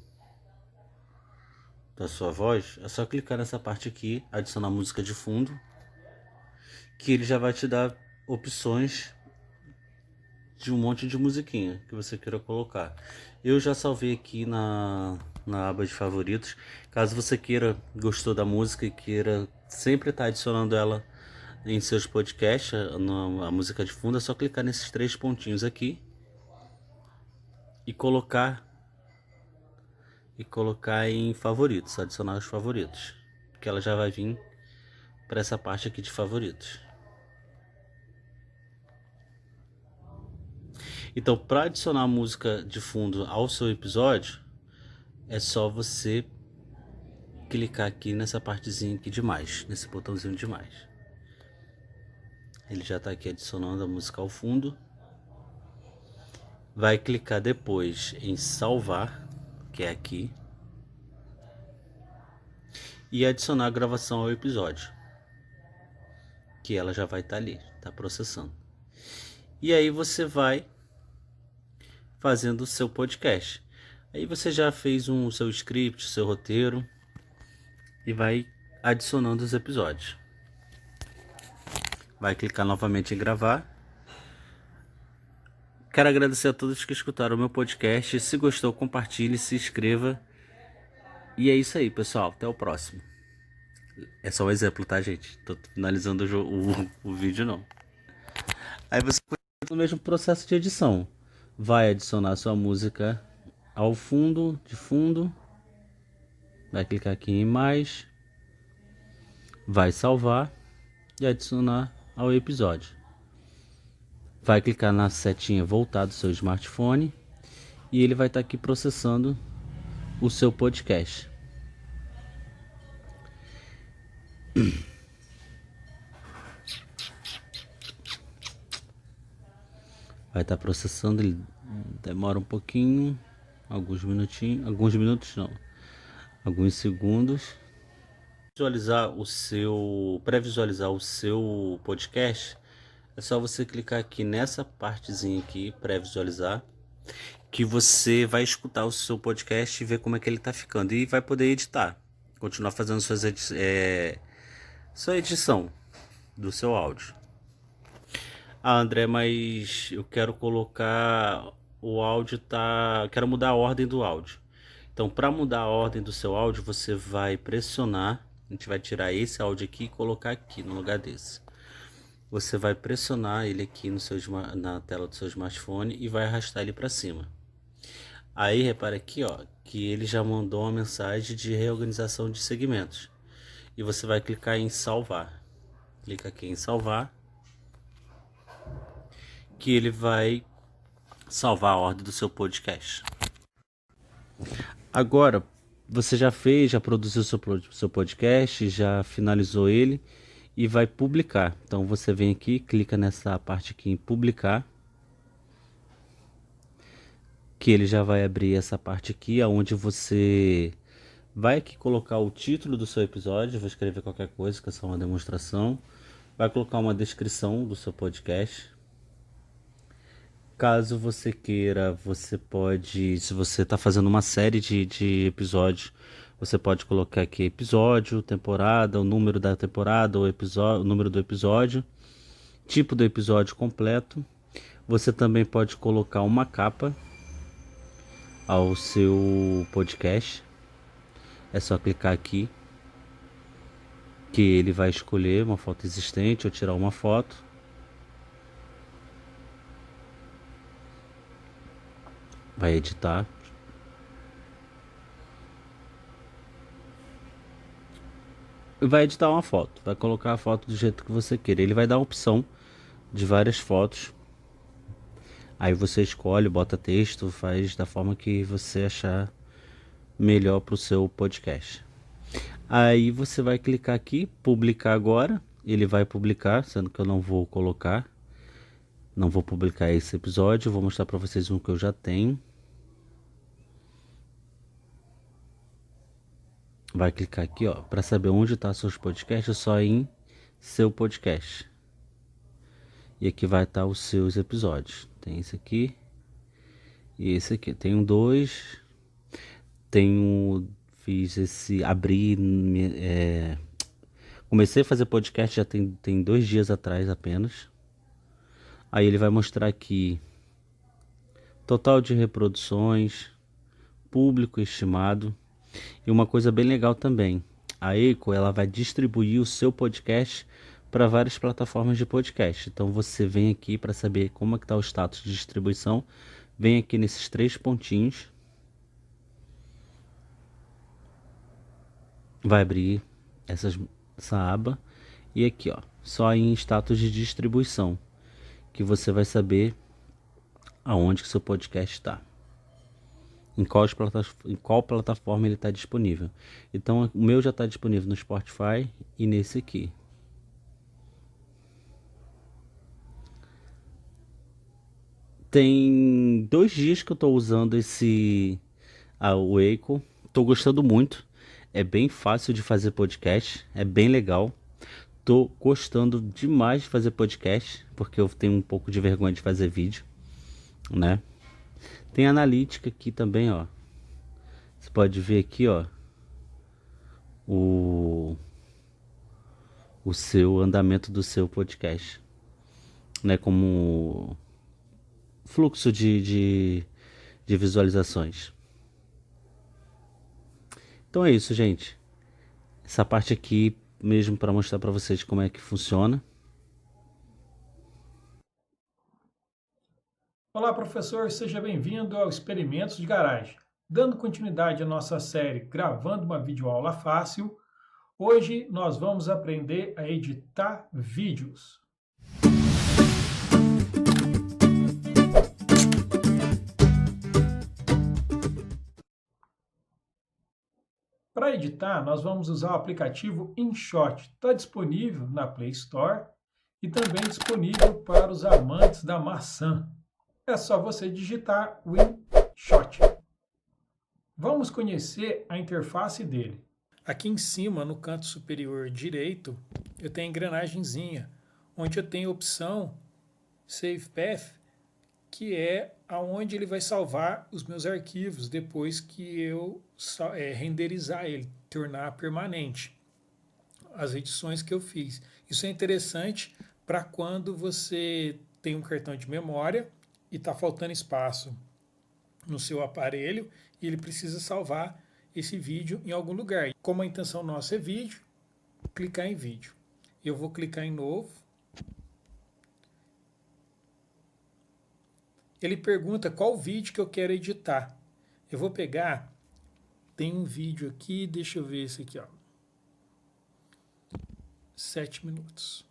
da sua voz, é só clicar nessa parte aqui, adicionar música de fundo, que ele já vai te dar opções de um monte de musiquinha que você queira colocar. Eu já salvei aqui na aba de favoritos. Caso você gostou da música e queira sempre estar adicionando ela em seus podcasts, a música de fundo, é só clicar nesses 3 pontinhos aqui e colocar em favoritos, adicionar os favoritos, porque ela já vai vir para essa parte aqui de favoritos. Então, para adicionar a música de fundo ao seu episódio, é só você clicar aqui nessa partezinha aqui de mais, nesse botãozinho de mais. Ele já está aqui adicionando a música ao fundo. Vai clicar depois em salvar, que é aqui, e adicionar a gravação ao episódio, que ela já vai estar ali, tá processando. E aí você vai fazendo o seu podcast. Aí você já fez o seu script, o seu roteiro e vai adicionando os episódios. Vai clicar novamente em gravar. Quero agradecer a todos que escutaram o meu podcast. Se gostou, compartilhe, se inscreva. E é isso aí, pessoal. Até o próximo. É só um exemplo, tá, gente? Tô finalizando o vídeo, não. Aí você faz o mesmo processo de edição. Vai adicionar sua música ao fundo, de fundo. Vai clicar aqui em mais. Vai salvar e adicionar ao episódio. Vai clicar na setinha voltar do seu smartphone e ele vai estar aqui processando o seu podcast. Vai estar processando, ele demora um pouquinho, alguns minutos não, alguns segundos. Pré-visualizar o seu podcast, é só você clicar aqui nessa partezinha aqui, pré-visualizar, que você vai escutar o seu podcast e ver como é que ele está ficando e vai poder editar, continuar fazendo sua edição do seu áudio. André, mas eu quero colocar o áudio, quero mudar a ordem do áudio. Então, para mudar a ordem do seu áudio, você vai pressionar, a gente vai tirar esse áudio aqui e colocar aqui no lugar desse. Você vai pressionar ele aqui na tela do seu smartphone e vai arrastar ele para cima. Aí, repara aqui, ó, que ele já mandou uma mensagem de reorganização de segmentos. E você vai clicar em salvar. Clica aqui em salvar, que ele vai salvar a ordem do seu podcast. Agora, você já produziu seu podcast, já finalizou ele e vai publicar. Então você vem aqui, clica nessa parte aqui em publicar, que ele já vai abrir essa parte aqui, onde você vai aqui colocar o título do seu episódio. Vou escrever qualquer coisa, que é só uma demonstração. Vai colocar uma descrição do seu podcast. Caso você queira, você pode, se você está fazendo uma série de episódios, você pode colocar aqui episódio, temporada, o número da temporada, o número do episódio, tipo do episódio completo. Você também pode colocar uma capa ao seu podcast. É só clicar aqui, que ele vai escolher uma foto existente ou tirar uma foto. Vai editar. Vai editar uma foto. Vai colocar a foto do jeito que você queira. Ele vai dar a opção de várias fotos. Aí você escolhe, bota texto, faz da forma que você achar melhor para o seu podcast. Aí você vai clicar aqui, publicar agora. Ele vai publicar, sendo que eu não vou colocar. Não vou publicar esse episódio, vou mostrar para vocês um que eu já tenho. Vai clicar aqui, ó, para saber onde está seus podcasts, é só em seu podcast. E aqui vai estar os seus episódios. Tem esse aqui e esse aqui. Tenho dois. Fiz esse, comecei a fazer podcast já tem 2 dias atrás apenas. Aí ele vai mostrar aqui total de reproduções, público estimado. E uma coisa bem legal também, a Anchor, ela vai distribuir o seu podcast para várias plataformas de podcast. Então você vem aqui para saber como é que está o status de distribuição. Vem aqui nesses 3 pontinhos. Vai abrir essa aba. E aqui, ó, só em status de distribuição, que você vai saber aonde que seu podcast está. Em qual plataforma ele está disponível. Então o meu já está disponível no Spotify e nesse aqui. Tem 2 dias que eu estou usando o Anchor. Estou gostando muito. É bem fácil de fazer podcast. É bem legal. tô gostando demais de fazer podcast, porque eu tenho um pouco de vergonha de fazer vídeo, né? Tem analítica aqui também, ó. Você pode ver aqui, ó, o seu andamento do seu podcast, né? Como fluxo de visualizações. Então é isso, gente. Essa parte aqui mesmo para mostrar para vocês como é que funciona. Olá, professor, seja bem-vindo ao Experimentos de Garagem. Dando continuidade à nossa série Gravando uma Videoaula Fácil, hoje nós vamos aprender a editar vídeos. Para editar, nós vamos usar o aplicativo InShot. Está disponível na Play Store e também disponível para os amantes da maçã. É só você digitar o InShot. Vamos conhecer a interface dele. Aqui em cima, no canto superior direito, eu tenho a engrenagemzinha, onde eu tenho a opção Save Path, que é aonde ele vai salvar os meus arquivos depois que eu renderizar ele, tornar permanente as edições que eu fiz. Isso é interessante para quando você tem um cartão de memória e está faltando espaço no seu aparelho e ele precisa salvar esse vídeo em algum lugar. Como a intenção nossa é vídeo, clicar em vídeo. Eu vou clicar em novo. Ele pergunta qual vídeo que eu quero editar. Eu vou pegar, tem um vídeo aqui, deixa eu ver esse aqui, ó. 7 minutos.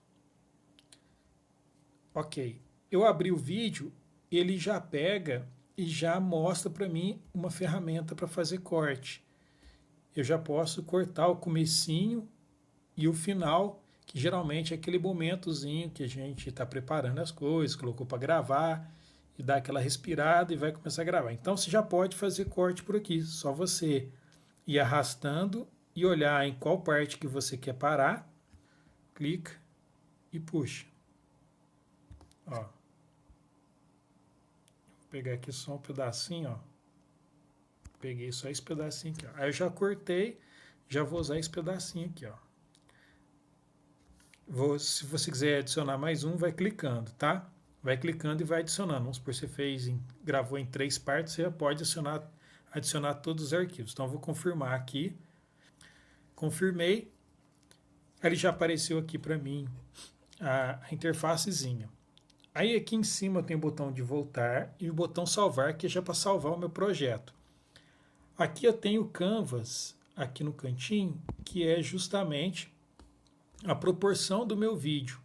Ok. Eu abri o vídeo, ele já pega e já mostra para mim uma ferramenta para fazer corte. Eu já posso cortar o comecinho e o final, que geralmente é aquele momentozinho que a gente está preparando as coisas, colocou para gravar, e dá aquela respirada e vai começar a gravar. Então você já pode fazer corte por aqui, só você ir arrastando e olhar em qual parte que você quer parar, clica e puxa. Ó. Vou pegar aqui só um pedacinho, ó. Peguei só esse pedacinho aqui, ó. Aí eu já cortei, já vou usar esse pedacinho aqui, ó. Se você quiser adicionar mais um, vai clicando, tá? Vai clicando e vai adicionando. Vamos supor, você gravou em 3 partes, você já pode adicionar todos os arquivos. Então, eu vou confirmar aqui. Confirmei. Ele já apareceu aqui para mim a interfacezinha. Aí, aqui em cima, tem o botão de voltar e o botão salvar, que é já para salvar o meu projeto. Aqui eu tenho o Canvas, aqui no cantinho, que é justamente a proporção do meu vídeo.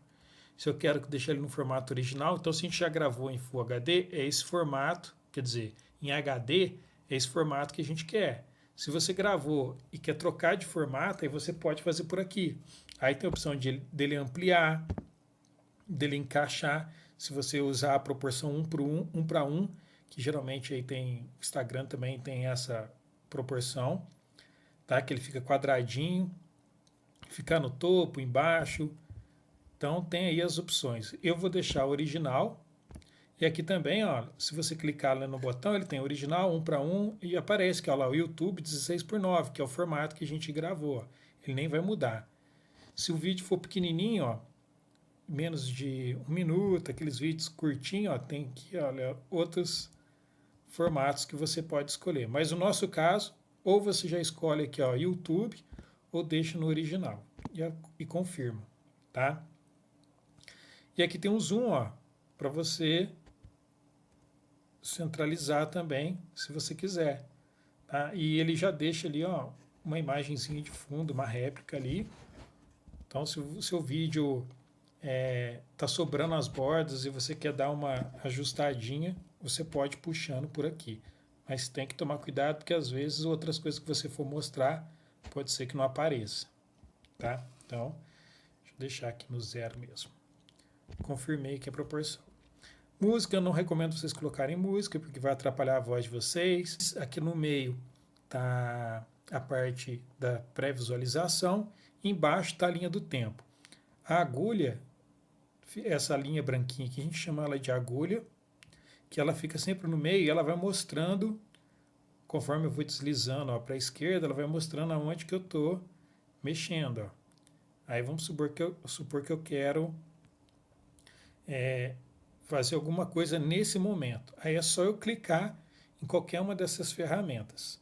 Se eu quero deixar ele no formato original, então se a gente já gravou em Full HD, é esse formato, quer dizer, em HD, é esse formato que a gente quer. Se você gravou e quer trocar de formato, aí você pode fazer por aqui. Aí tem a opção dele ampliar, dele encaixar, se você usar a proporção 1 para 1, que geralmente aí tem, Instagram também tem essa proporção, tá? Que ele fica quadradinho, ficar no topo, embaixo. Então tem aí as opções. Eu vou deixar o original. E aqui também, ó, se você clicar lá no botão, ele tem original 1 para 1 e aparece que ó, lá o YouTube 16:9, que é o formato que a gente gravou. Ó. Ele nem vai mudar. Se o vídeo for pequenininho, ó, menos de 1 minuto, aqueles vídeos curtinhos, ó, tem aqui, olha, outros formatos que você pode escolher. Mas no nosso caso, ou você já escolhe aqui, ó, YouTube, ou deixa no original e confirma, tá? E aqui tem um zoom, ó, para você centralizar também, se você quiser, tá? E ele já deixa ali, ó, uma imagenzinha de fundo, uma réplica ali. Então, se o seu vídeo tá sobrando as bordas e você quer dar uma ajustadinha, você pode ir puxando por aqui. Mas tem que tomar cuidado, porque às vezes outras coisas que você for mostrar, pode ser que não apareça, tá? Então, deixa eu deixar aqui no 0 mesmo. Confirmei que é proporção. Música, eu não recomendo vocês colocarem música, porque vai atrapalhar a voz de vocês. Aqui no meio está a parte da pré-visualização, e embaixo está a linha do tempo. A agulha, essa linha branquinha aqui, a gente chama ela de agulha, que ela fica sempre no meio e ela vai mostrando, conforme eu vou deslizando para a esquerda, ela vai mostrando aonde que eu estou mexendo. Ó. Aí vamos supor que eu quero fazer alguma coisa nesse momento. Aí é só eu clicar em qualquer uma dessas ferramentas.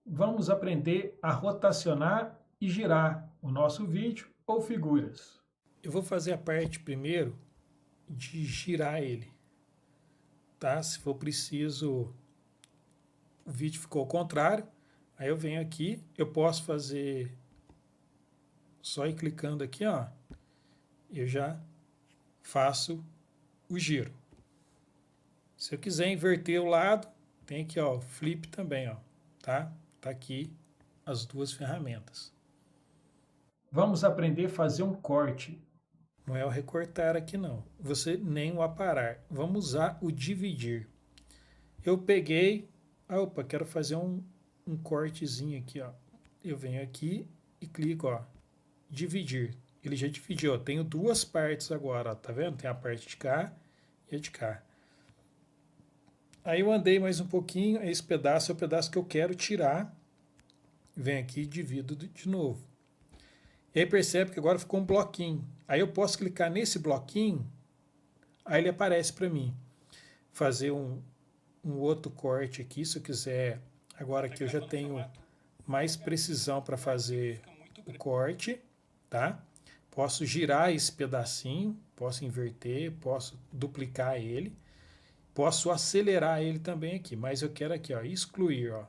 Vamos aprender a rotacionar e girar o nosso vídeo ou figuras. Eu vou fazer a parte primeiro de girar ele, tá? Se for preciso, o vídeo ficou ao contrário, aí eu venho aqui, eu posso fazer só ir clicando aqui, ó, eu já faço o giro. Se eu quiser inverter o lado, tem aqui, ó, flip também, ó, tá? Tá aqui as duas ferramentas. Vamos aprender a fazer um corte. Não é o recortar aqui não, você nem o aparar. Vamos usar o dividir. Eu peguei, opa, quero fazer um cortezinho aqui, ó. Eu venho aqui e clico, ó, dividir. Ele já dividiu, ó. Tenho duas partes agora, ó, tá vendo? Tem a parte de cá e a de cá. Aí eu andei mais um pouquinho, esse pedaço é o pedaço que eu quero tirar. Venho aqui e divido de novo. E aí percebe que agora ficou um bloquinho. Aí eu posso clicar nesse bloquinho, aí ele aparece para mim. Fazer um outro corte aqui, se eu quiser. Agora que eu já tenho mais precisão para fazer o corte, tá? Posso girar esse pedacinho, posso inverter, posso duplicar ele, posso acelerar ele também aqui, mas eu quero aqui, ó, excluir, ó.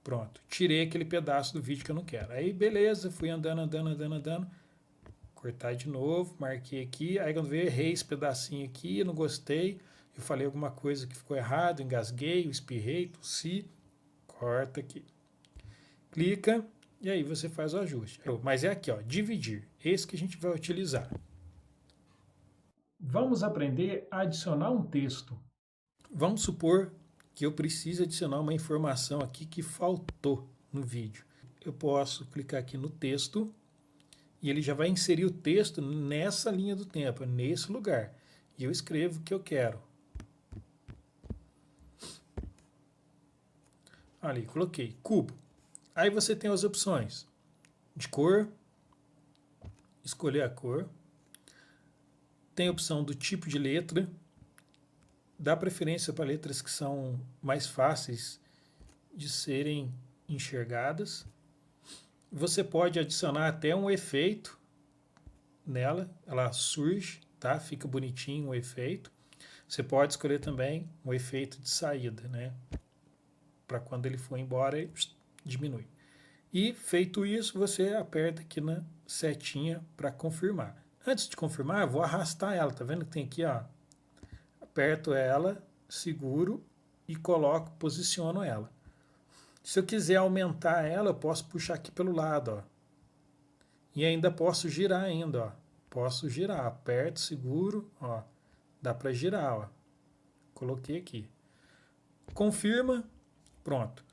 Pronto, tirei aquele pedaço do vídeo que eu não quero. Aí beleza, fui andando, cortar de novo, marquei aqui, aí quando veio, errei esse pedacinho aqui, não gostei, eu falei alguma coisa que ficou errado, engasguei, espirrei, tossi, corta aqui. Clica e aí você faz o ajuste. Mas é aqui, ó, dividir, esse que a gente vai utilizar. Vamos aprender a adicionar um texto. Vamos supor que eu preciso adicionar uma informação aqui que faltou no vídeo. Eu posso clicar aqui no texto e ele já vai inserir o texto nessa linha do tempo, nesse lugar. E eu escrevo o que eu quero. Ali, coloquei cubo. Aí você tem as opções de cor, escolher a cor. Tem a opção do tipo de letra. Dá preferência para letras que são mais fáceis de serem enxergadas. Você pode adicionar até um efeito nela, ela surge, tá? Fica bonitinho o efeito. Você pode escolher também um efeito de saída, né? Para quando ele for embora, ele diminui. E feito isso, você aperta aqui na setinha para confirmar. Antes de confirmar, eu vou arrastar ela, tá vendo que tem aqui, ó? Aperto ela, seguro e coloco, posiciono ela. Se eu quiser aumentar ela, eu posso puxar aqui pelo lado, ó. E ainda posso girar ainda, ó. Posso girar, aperto, seguro, ó. Dá para girar, ó. Coloquei aqui. Confirma, pronto.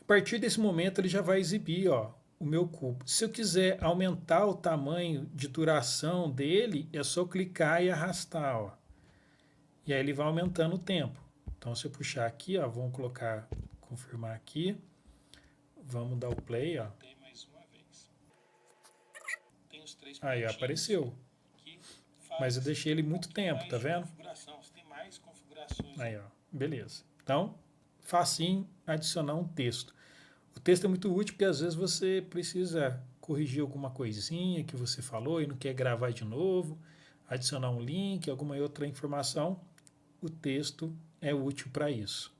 A partir desse momento ele já vai exibir, ó, o meu cubo. Se eu quiser aumentar o tamanho de duração dele, é só clicar e arrastar, ó. E aí ele vai aumentando o tempo. Então se eu puxar aqui, ó, vamos colocar, confirmar aqui. Vamos dar o play, ó. Aí apareceu. Mas eu deixei ele muito tempo, tá vendo? Aí, ó, beleza. Então, facinho adicionar um texto. O texto é muito útil porque às vezes você precisa corrigir alguma coisinha que você falou e não quer gravar de novo, adicionar um link, alguma outra informação. O texto é útil para isso.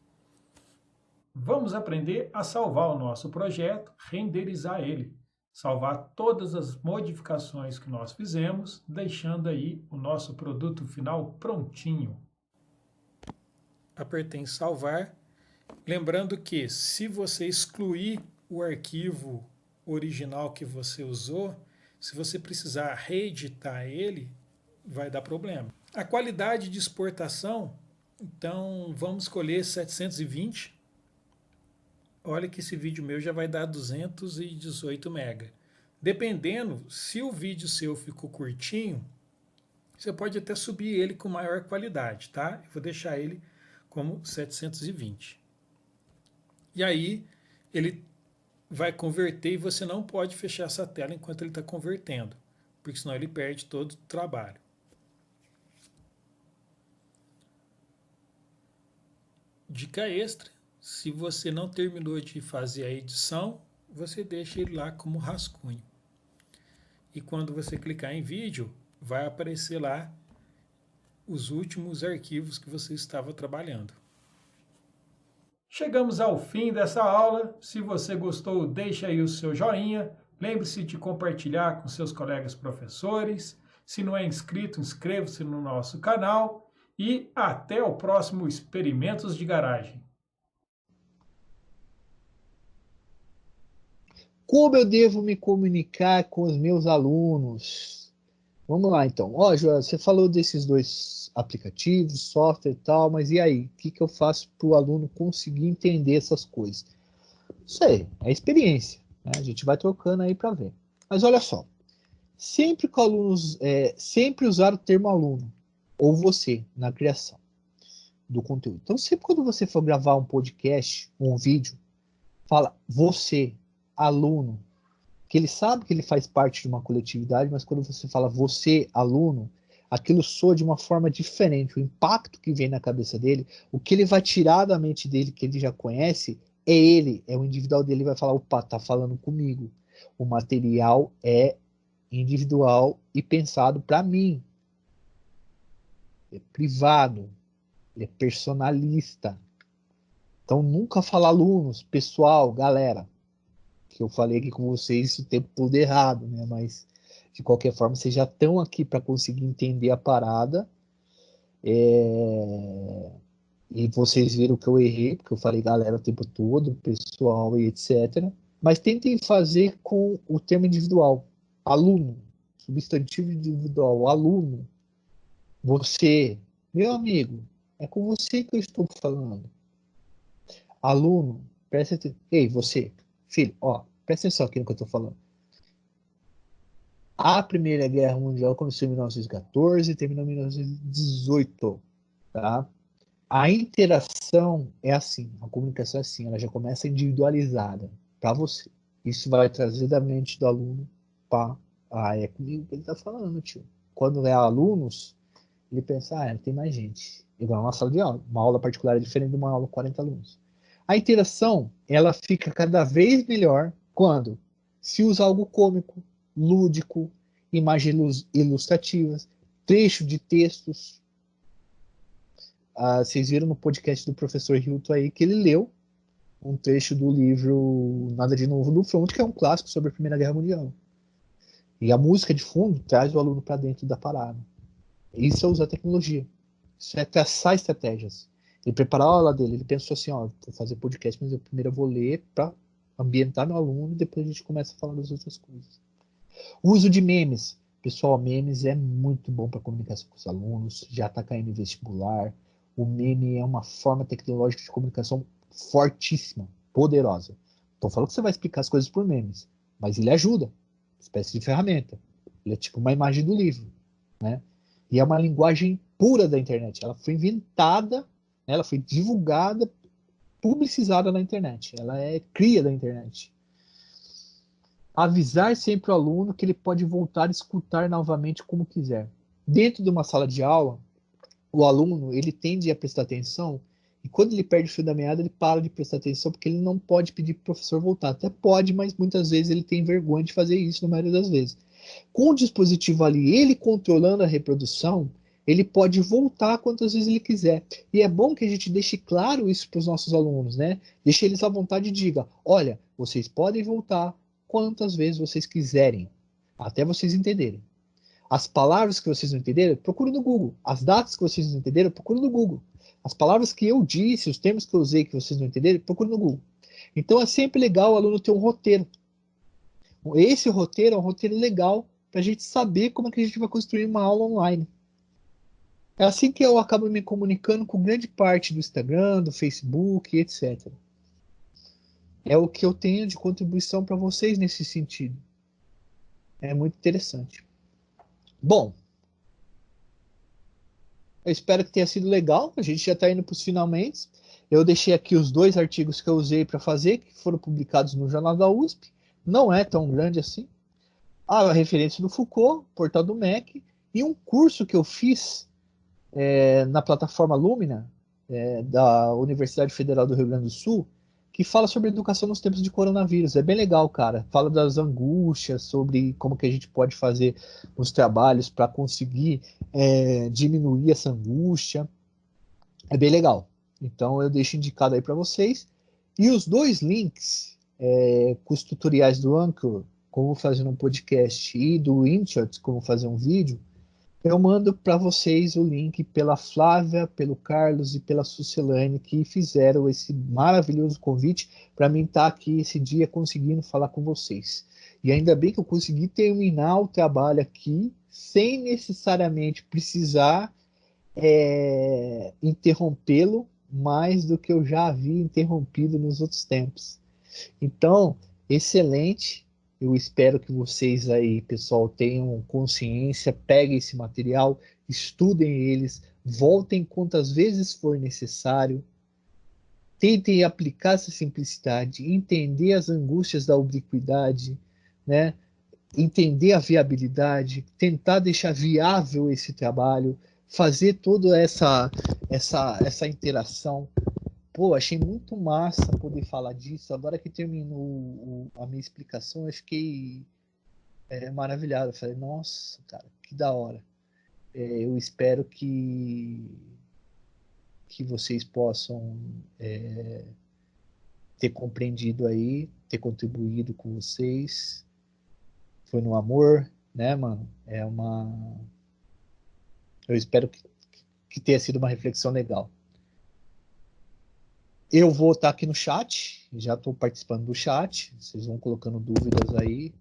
Vamos aprender a salvar o nosso projeto, renderizar ele, salvar todas as modificações que nós fizemos, deixando aí o nosso produto final prontinho. Apertei em salvar. Lembrando que se você excluir o arquivo original que você usou, se você precisar reeditar ele, vai dar problema. A qualidade de exportação, então vamos escolher 720. Olha que esse vídeo meu já vai dar 218 MB. Dependendo, se o vídeo seu ficou curtinho, você pode até subir ele com maior qualidade, tá? Eu vou deixar ele como 720. E aí, ele vai converter e você não pode fechar essa tela enquanto ele está convertendo, porque senão ele perde todo o trabalho. Dica extra, se você não terminou de fazer a edição, você deixa ele lá como rascunho. E quando você clicar em vídeo, vai aparecer lá os últimos arquivos que você estava trabalhando. Chegamos ao fim dessa aula. Se você gostou, deixa aí o seu joinha. Lembre-se de compartilhar com seus colegas professores. Se não é inscrito, inscreva-se no nosso canal. E até o próximo Experimentos de Garagem. Como eu devo me comunicar com os meus alunos? Vamos lá, então. Ó, Joel, você falou desses dois aplicativos, software e tal, mas e aí? O que eu faço para o aluno conseguir entender essas coisas? Isso aí, é experiência, né? A gente vai trocando aí para ver. Mas olha só, sempre que alunos, sempre usar o termo aluno, ou você, na criação do conteúdo. Então, sempre quando você for gravar um podcast, um vídeo, fala você, aluno, que ele sabe que ele faz parte de uma coletividade, mas quando você fala você, aluno, aquilo soa de uma forma diferente. O impacto que vem na cabeça dele, o que ele vai tirar da mente dele, que ele já conhece, é ele, é o individual dele, vai falar, opa, tá falando comigo. O material é individual e pensado para mim. É privado, é personalista. Então, nunca falar alunos, pessoal, galera, que eu falei aqui com vocês o tempo todo errado, né? Mas, de qualquer forma, vocês já estão aqui para conseguir entender a parada. E vocês viram que eu errei, porque eu falei galera o tempo todo, pessoal e etc. Mas tentem fazer com o termo individual. Aluno, substantivo individual, aluno. Você, meu amigo, é com você que eu estou falando. Aluno, presta atenção. Ei, você, filho, ó, presta atenção aqui no que eu estou falando. A Primeira Guerra Mundial começou em 1914 e terminou em 1918, tá? A interação é assim, a comunicação é assim, ela já começa individualizada para você. Isso vai trazer da mente do aluno para é comigo que ele está falando, tio. Quando é alunos, ele pensa, tem mais gente. Igual uma sala de aula. Uma aula particular é diferente de uma aula com 40 alunos. A interação, ela fica cada vez melhor quando se usa algo cômico, lúdico, imagens ilustrativas, trecho de textos. Vocês viram no podcast do professor Hilton aí que ele leu um trecho do livro Nada de Novo no Front, que é um clássico sobre a Primeira Guerra Mundial. E a música de fundo traz o aluno para dentro da parada. Isso é usar tecnologia. Isso é traçar estratégias. Ele preparar a aula dele, ele pensou assim, vou fazer podcast, mas eu primeiro vou ler para ambientar meu aluno e depois a gente começa a falar das outras coisas. O uso de memes. Pessoal, memes é muito bom para comunicação com os alunos, já está caindo em vestibular. O meme é uma forma tecnológica de comunicação fortíssima, poderosa. Então, falando que você vai explicar as coisas por memes, mas ele ajuda, espécie de ferramenta. Ele é tipo uma imagem do livro, né? E é uma linguagem pura da internet. Ela foi inventada, ela foi divulgada, publicizada na internet. Ela é cria da internet. Avisar sempre o aluno que ele pode voltar a escutar novamente como quiser. Dentro de uma sala de aula, o aluno, ele tende a prestar atenção e quando ele perde o fio da meada, ele para de prestar atenção porque ele não pode pedir para o professor voltar. Até pode, mas muitas vezes ele tem vergonha de fazer isso, na maioria das vezes. Com o dispositivo ali, ele controlando a reprodução, ele pode voltar quantas vezes ele quiser. E é bom que a gente deixe claro isso para os nossos alunos, né? Deixe eles à vontade e diga, olha, vocês podem voltar quantas vezes vocês quiserem, até vocês entenderem. As palavras que vocês não entenderam, procure no Google. As datas que vocês não entenderam, procure no Google. As palavras que eu disse, os termos que eu usei que vocês não entenderam, procure no Google. Então é sempre legal o aluno ter um roteiro. Esse roteiro é um roteiro legal para a gente saber como é que a gente vai construir uma aula online. É assim que eu acabo me comunicando com grande parte do Instagram, do Facebook, etc. É o que eu tenho de contribuição para vocês nesse sentido. É muito interessante. Bom, eu espero que tenha sido legal. A gente já está indo para os finalmente. Eu deixei aqui os 2 artigos que eu usei para fazer, que foram publicados no Jornal da USP. Não é tão grande assim. A referência do Foucault, portal do MEC, e um curso que eu fiz na plataforma Lumina, da Universidade Federal do Rio Grande do Sul, que fala sobre educação nos tempos de coronavírus. É bem legal, cara. Fala das angústias, sobre como que a gente pode fazer os trabalhos para conseguir diminuir essa angústia. É bem legal. Então eu deixo indicado aí para vocês. E os 2 links com os tutoriais do Anchor, como fazer um podcast, e do InShot, como fazer um vídeo, eu mando para vocês o link pela Flávia, pelo Carlos e pela Sucelane, que fizeram esse maravilhoso convite para mim estar aqui esse dia conseguindo falar com vocês. E ainda bem que eu consegui terminar o trabalho aqui sem necessariamente precisar interrompê-lo mais do que eu já havia interrompido nos outros tempos. Então, excelente. Eu espero que vocês aí, pessoal, tenham consciência, peguem esse material, estudem eles, voltem quantas vezes for necessário, tentem aplicar essa simplicidade, entender as angústias da obliquidade, né? Entender a viabilidade, tentar deixar viável esse trabalho, fazer toda essa interação. Pô, achei muito massa poder falar disso. Agora que terminou a minha explicação, eu fiquei maravilhado. Eu falei, nossa, cara, que da hora. Eu espero que vocês possam ter compreendido aí, ter contribuído com vocês. Foi no amor, né, mano? Eu espero que tenha sido uma reflexão legal. Eu vou estar aqui no chat, já estou participando do chat, vocês vão colocando dúvidas aí.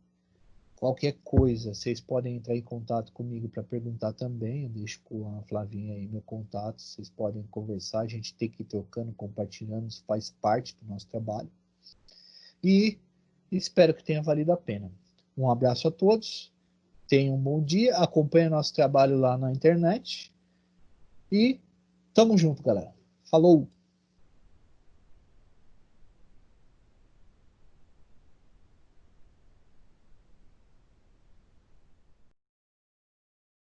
Qualquer coisa, vocês podem entrar em contato comigo para perguntar também. Eu deixo com a Flavinha aí meu contato, vocês podem conversar, a gente tem que ir trocando, compartilhando, isso faz parte do nosso trabalho. E espero que tenha valido a pena. Um abraço a todos, tenham um bom dia, acompanhem nosso trabalho lá na internet e tamo junto, galera. Falou!